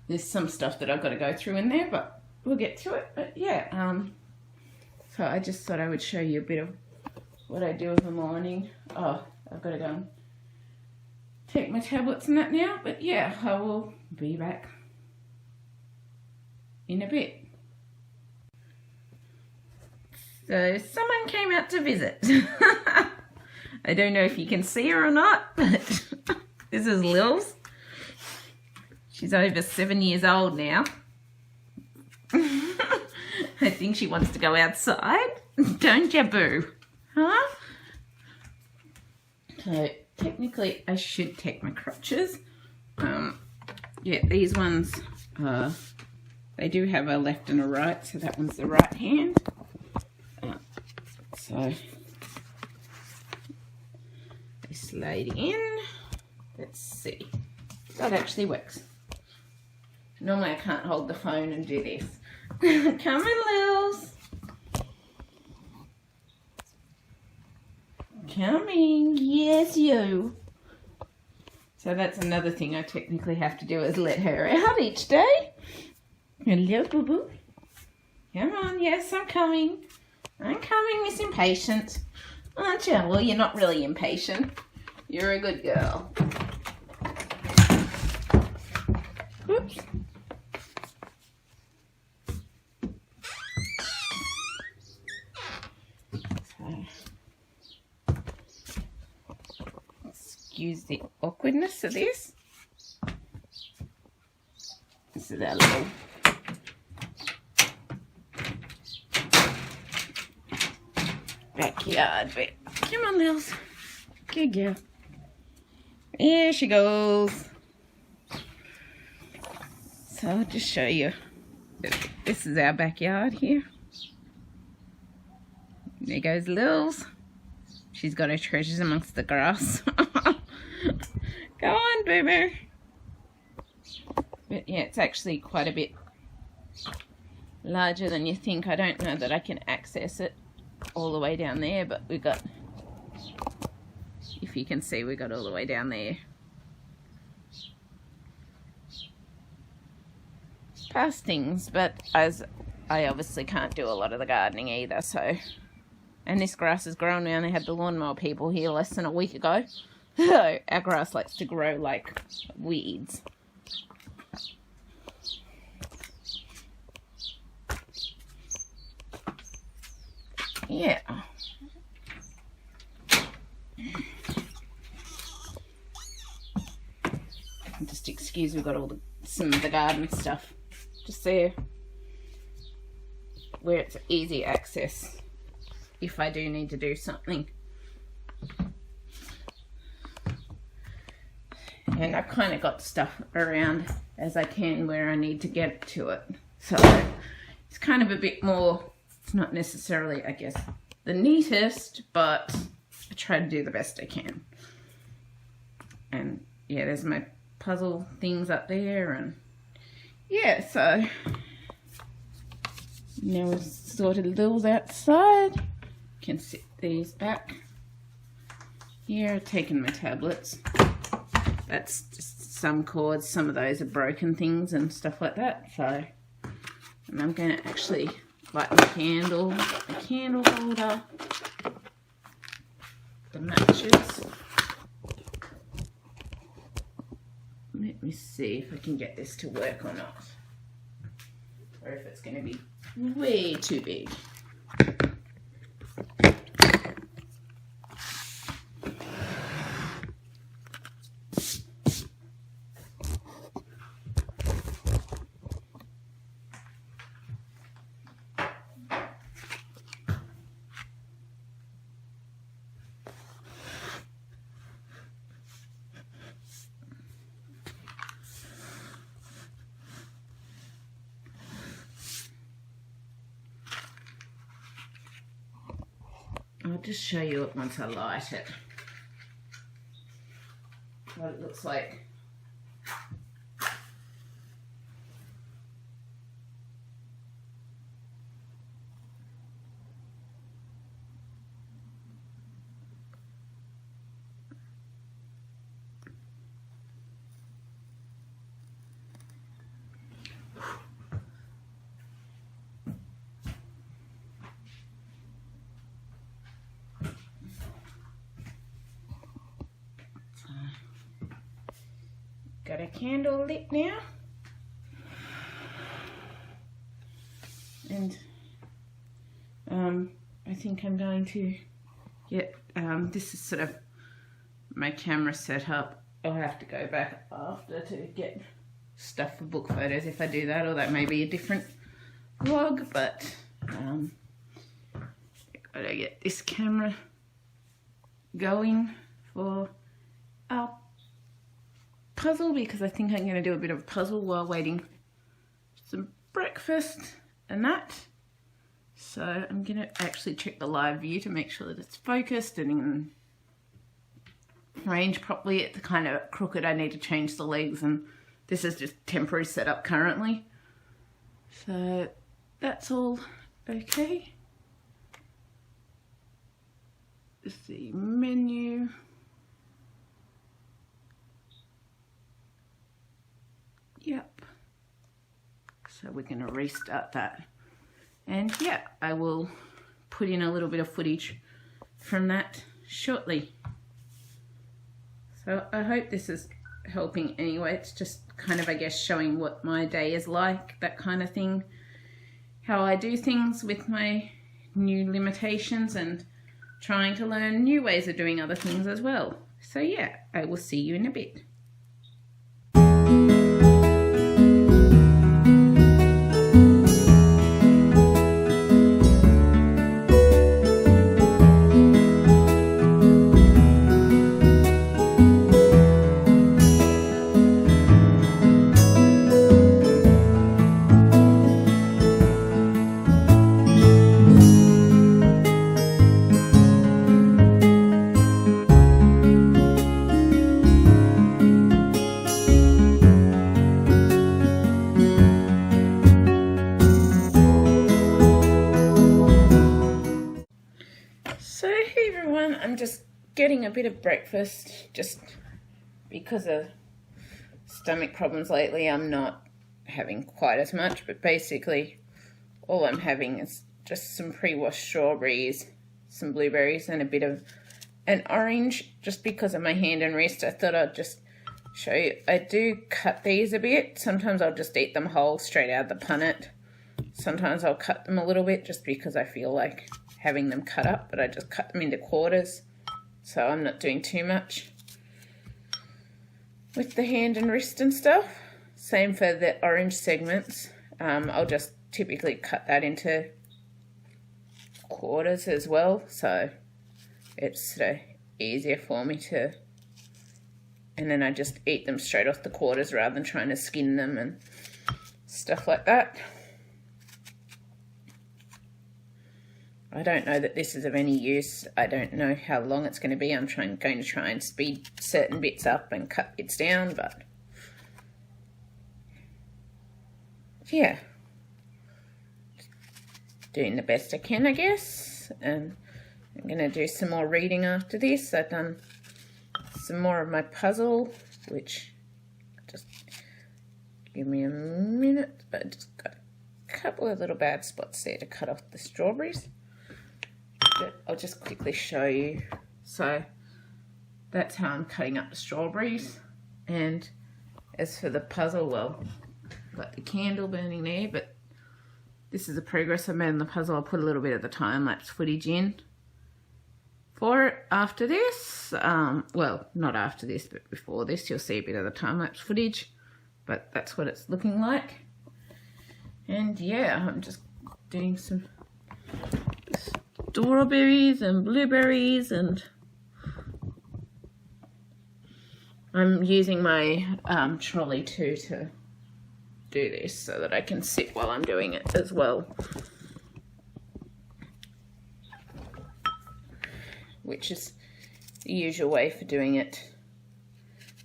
There's some stuff that I've got to go through in there, but we'll get to it. But yeah, so I just thought I would show you a bit of what I do in the morning. Oh, I've got to go and take my tablets and that now, but yeah, I will be back in a bit. So someone came out to visit. I don't know if you can see her or not, but this is Lils. She's over 7 years old now. I think she wants to go outside. Don't you, boo? Huh? So technically I should take my crutches. Yeah, these ones, they do have a left and a right, so that one's the right hand. So they slide in. Let's see. That actually works. Normally I can't hold the phone and do this. Come on, Lils. Coming. Yes, you. So that's another thing I technically have to do, is let her out each day. Hello, boo-boo. Come on. Yes, I'm coming. I'm coming, Miss Impatient. Aren't you? Well, you're not really impatient. You're a good girl. Oops. Excuse the awkwardness of this. This is our little backyard bit. Come on, Lils. Good girl. There she goes. So I'll just show you. This is our backyard here. There goes Lils. She's got her treasures amongst the grass. Go on, boo-boo. But yeah, it's actually quite a bit larger than you think. I don't know that I can access it all the way down there, but we got, if you can see, we got all the way down there. Past things, but as I obviously can't do a lot of the gardening either, so. And this grass has grown. We only had the lawnmower people here less than a week ago. So our grass likes to grow like weeds. Yeah. Just excuse, we've got all some of the garden stuff just there where it's easy access if I do need to do something. And I've kind of got stuff around as I can where I need to get to it. So it's kind of a bit more, it's not necessarily, I guess, the neatest, but I try to do the best I can. And yeah, there's my puzzle things up there, and yeah, so now we've sorted Lils outside. Can sit these back here. I've taken my tablets. That's just some cords, some of those are broken things and stuff like that. So, and I'm going to actually light my candle, the candle holder, the matches. Let me see if I can get this to work or not, or if it's going to be way too big. I'll just show you it once I light it, what it looks like. Got a candle lit now, and I think I'm going to get, this is sort of my camera set up. I'll have to go back after to get stuff for book photos if I do that, or that may be a different vlog, but I've got to get this camera going for our puzzle, because I think I'm going to do a bit of a puzzle while waiting for some breakfast and that. So I'm going to actually check the live view to make sure that it's focused and in range properly. It's kind of crooked. I need to change the legs, and this is just temporary setup currently. So that's all okay. Just the menu. Yep. So we're going to restart that. And yeah, I will put in a little bit of footage from that shortly. So I hope this is helping anyway. It's just kind of, I guess, showing what my day is like, that kind of thing. How I do things with my new limitations and trying to learn new ways of doing other things as well. So yeah, I will see you in a bit. I'm just getting a bit of breakfast just because of stomach problems lately. I'm not having quite as much, but basically all I'm having is just some pre-washed strawberries, some blueberries, and a bit of an orange. Just because of my hand and wrist, I thought I'd just show you. I do cut these a bit. Sometimes I'll just eat them whole straight out of the punnet. Sometimes I'll cut them a little bit just because I feel like having them cut up, but I just cut them into quarters, so I'm not doing too much with the hand and wrist and stuff. Same for the orange segments. I'll just typically cut that into quarters as well, so it's sort of easier for me to, and then I just eat them straight off the quarters rather than trying to skin them and stuff like that. I don't know that this is of any use. I don't know how long it's going to be. I'm going to try and speed certain bits up and cut bits down, but yeah, doing the best I can, I guess. And I'm going to do some more reading after this. I've done some more of my puzzle, which just give me a minute. I just got a couple of little bad spots there to cut off the strawberries. But I'll just quickly show you. So that's how I'm cutting up the strawberries. And as for the puzzle, well, I've got the candle burning there, but this is the progress I made on the puzzle. I'll put a little bit of the time-lapse footage in for it after this. Well, not after this, but before this, you'll see a bit of the time-lapse footage. But that's what it's looking like. And yeah, I'm just doing some strawberries and blueberries, and I'm using my trolley too to do this so that I can sit while I'm doing it as well, which is the usual way for doing it.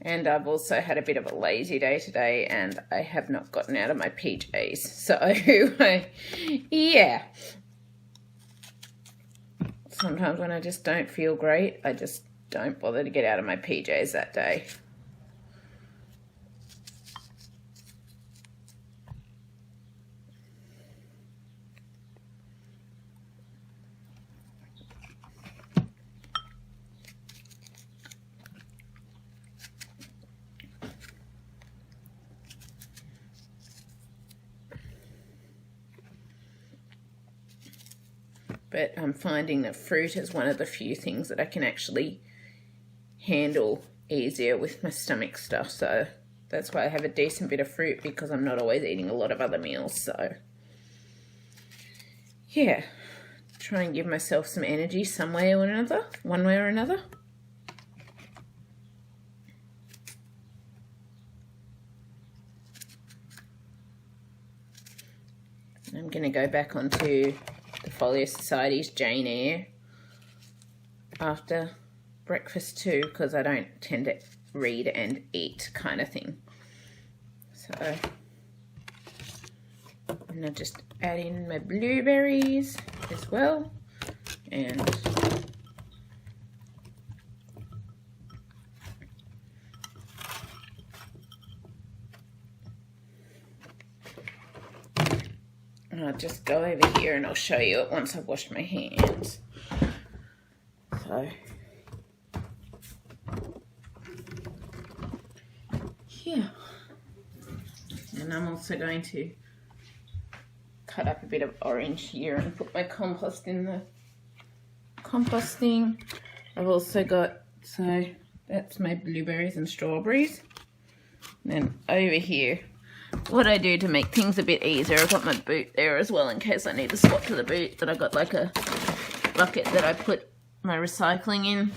And I've also had a bit of a lazy day today, and I have not gotten out of my PJs, so yeah. Sometimes when I just don't feel great, I just don't bother to get out of my PJs that day. But I'm finding that fruit is one of the few things that I can actually handle easier with my stomach stuff. So that's why I have a decent bit of fruit, because I'm not always eating a lot of other meals. So yeah, try and give myself some energy some way or another, one way or another. I'm going to go back onto the Folio Society's Jane Eyre after breakfast too, because I don't tend to read and eat kind of thing. So, and I'll just add in my blueberries as well, and I'll just go over here and I'll show you it once I've washed my hands. So, yeah. And I'm also going to cut up a bit of orange here and put my compost in the composting. I've also got, so that's my blueberries and strawberries. And then over here, what I do to make things a bit easier, I've got my boot there as well in case I need to swap to the boot, but I've got like a bucket that I put my recycling in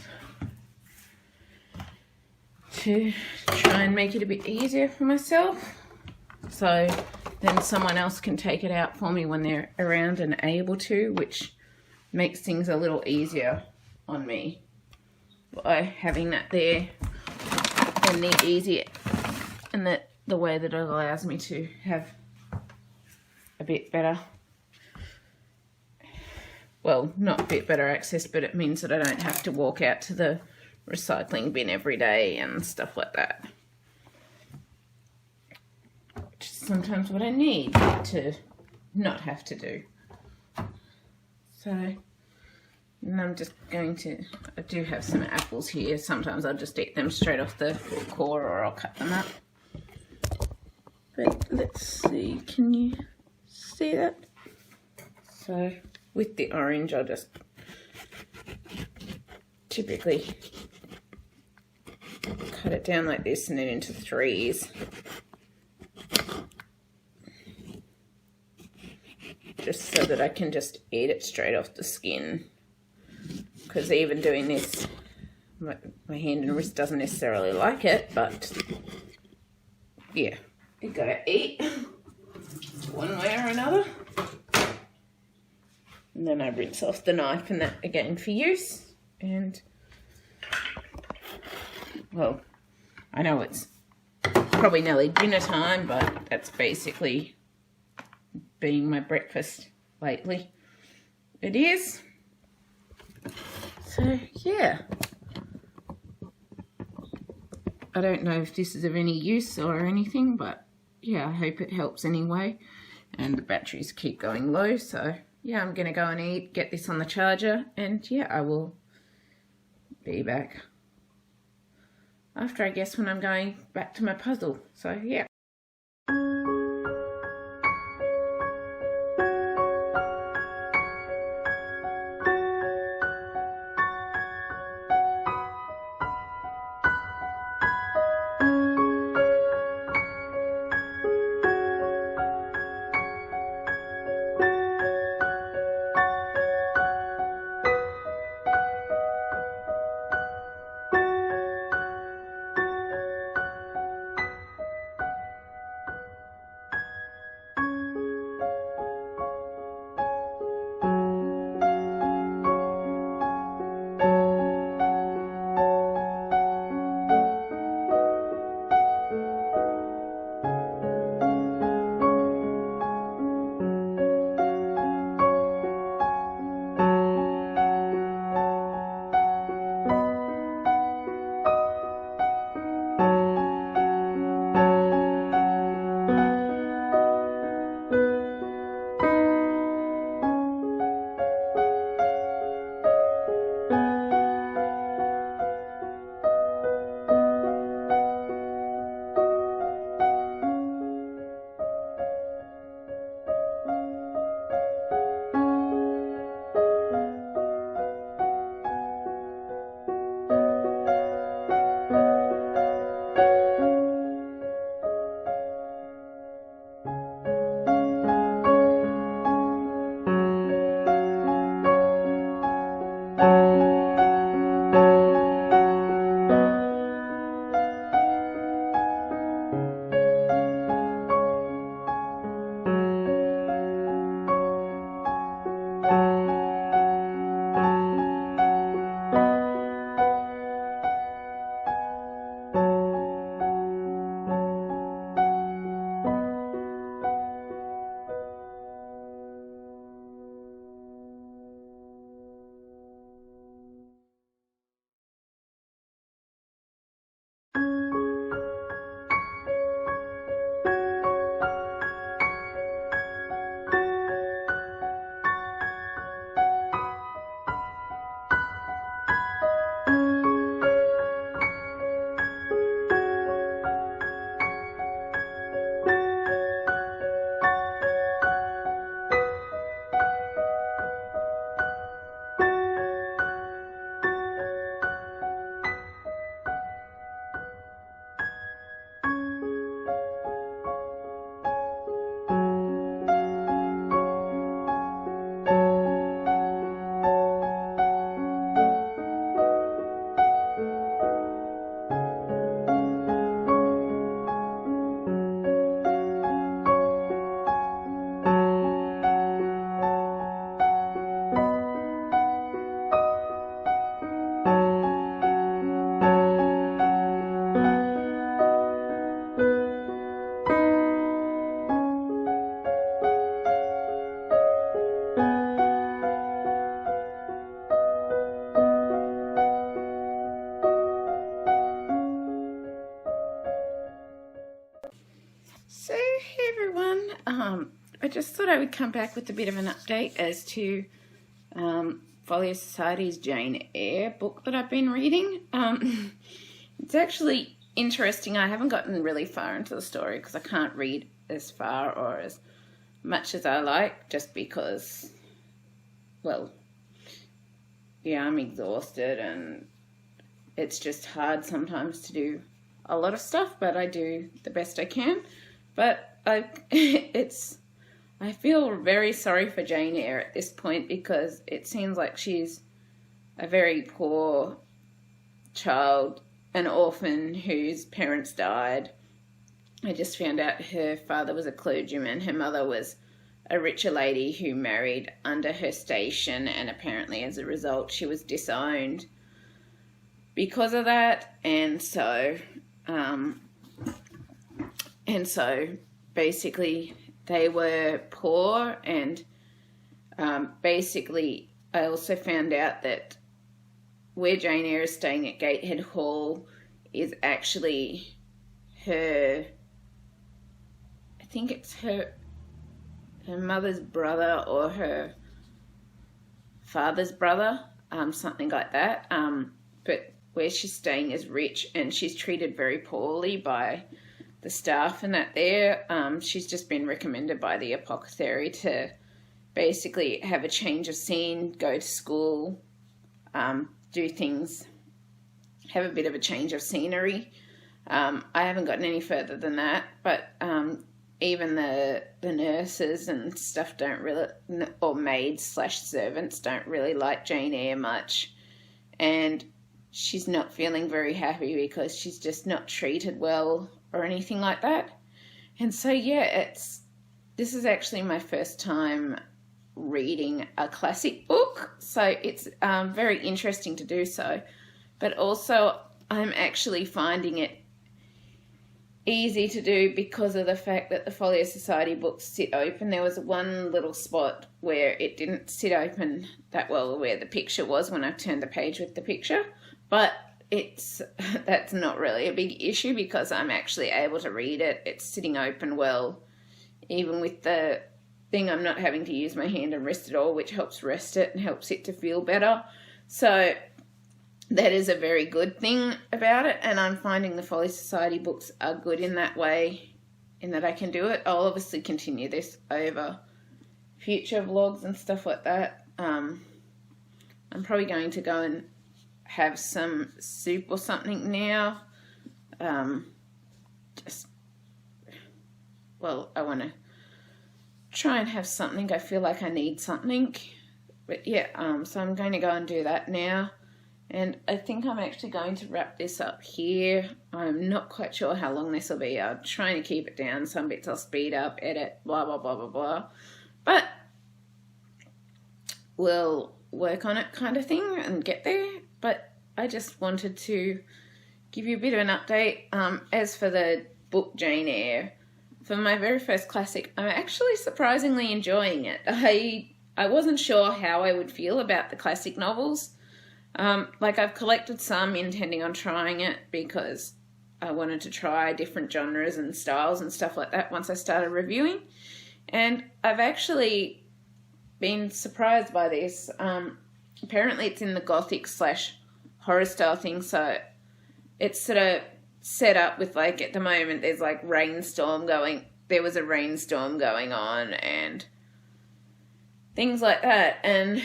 to try and make it a bit easier for myself. So then someone else can take it out for me when they're around and able to, which makes things a little easier on me by having that there and the easier, and that the way that it allows me to have a bit better, well, not a bit better access, but it means that I don't have to walk out to the recycling bin every day and stuff like that. Which is sometimes what I need to not have to do. So, and I'm just going to, I do have some apples here. Sometimes I'll just eat them straight off the core or I'll cut them up. But let's see, can you see that? So with the orange, I'll just typically cut it down like this and then into threes. Just so that I can just eat it straight off the skin. Because even doing this, my hand and wrist doesn't necessarily like it, but yeah, you gotta eat one way or another. And then I rinse off the knife and that again for use. And well, I know it's probably nearly dinner time, but that's basically being my breakfast lately. It is. So yeah, I don't know if this is of any use or anything, but yeah, I hope it helps anyway. And the batteries keep going low, so yeah, I'm gonna go and eat, get this on the charger, and yeah, I will be back after, I guess, when I'm going back to my puzzle. So yeah. I just thought I would come back with a bit of an update as to Folio Society's Jane Eyre book that I've been reading. It's actually interesting. I haven't gotten really far into the story because I can't read as far or as much as I like, just because, well, yeah, I'm exhausted and it's just hard sometimes to do a lot of stuff, but I do the best I can. But I feel very sorry for Jane Eyre at this point, because it seems like she's a very poor child, an orphan whose parents died. I just found out her father was a clergyman. Her mother was a richer lady who married under her station, and apparently as a result she was disowned because of that. And so basically they were poor, and basically I also found out that where Jane Eyre is staying at Gatehead Hall is actually her, I think it's her mother's brother or her father's brother, something like that. But where she's staying is rich, and she's treated very poorly by the staff and that there. She's just been recommended by the apothecary to basically have a change of scene, go to school, do things, have a bit of a change of scenery. I haven't gotten any further than that, but even the nurses and stuff don't really, or maids/servants don't really like Jane Eyre much, and she's not feeling very happy because she's just not treated well or anything like that. And so yeah, this is actually my first time reading a classic book, so it's very interesting to do so, but also I'm actually finding it easy to do because of the fact that the Folio Society books sit open. There was one little spot where it didn't sit open that well, where the picture was when I turned the page with the picture, but that's not really a big issue because I'm actually able to read it. It's sitting open well, even with the thing. I'm not having to use my hand and wrist at all, which helps rest it and helps it to feel better. So that is a very good thing about it, and I'm finding the Folio Society books are good in that way, in that I can do it. I'll obviously continue this over future vlogs and stuff like that. I'm probably going to go and have some soup or something now. I want to try and have something. I feel like I need something. But yeah, so I'm going to go and do that now. And I think I'm actually going to wrap this up here. I'm not quite sure how long this will be. I'm trying to keep it down. Some bits I'll speed up, edit, blah, blah, blah, blah, blah. But we'll work on it kind of thing and get there. But I just wanted to give you a bit of an update. As for the book Jane Eyre, for my very first classic, I'm actually surprisingly enjoying it. I wasn't sure how I would feel about the classic novels. I've collected some intending on trying it because I wanted to try different genres and styles and stuff like that once I started reviewing. And I've actually been surprised by this. Apparently it's in the gothic/horror style thing, so it's sort of set up with, like, at the moment there's like there was a rainstorm going on and things like that. And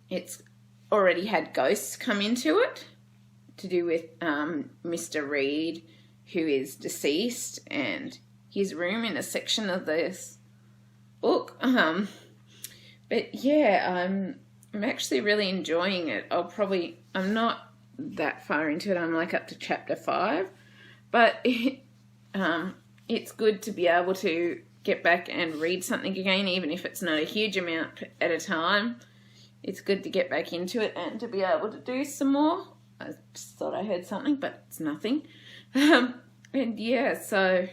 it's already had ghosts come into it to do with Mr. Reed, who is deceased, and his room in a section of this book. But yeah, I'm actually really enjoying it. I'm not that far into it. I'm like up to chapter 5, but it's good to be able to get back and read something again, even if it's not a huge amount at a time. It's good to get back into it and to be able to do some more. I just thought I heard something, but it's nothing. And yeah, so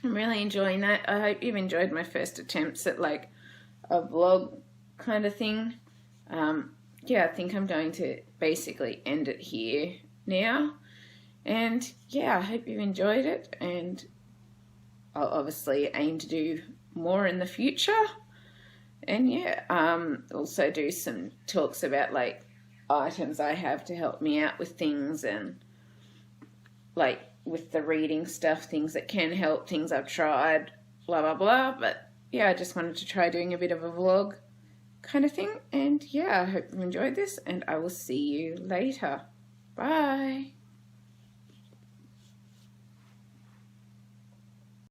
I'm really enjoying that. I hope you've enjoyed my first attempts at like a vlog kind of thing. Yeah, I think I'm going to basically end it here now. And yeah, I hope you enjoyed it, and I'll obviously aim to do more in the future. And yeah, also do some talks about like items I have to help me out with things, and like with the reading stuff, things that can help, things I've tried, blah blah blah. But yeah, I just wanted to try doing a bit of a vlog kind of thing. And yeah, I hope you enjoyed this, and I will see you later. Bye.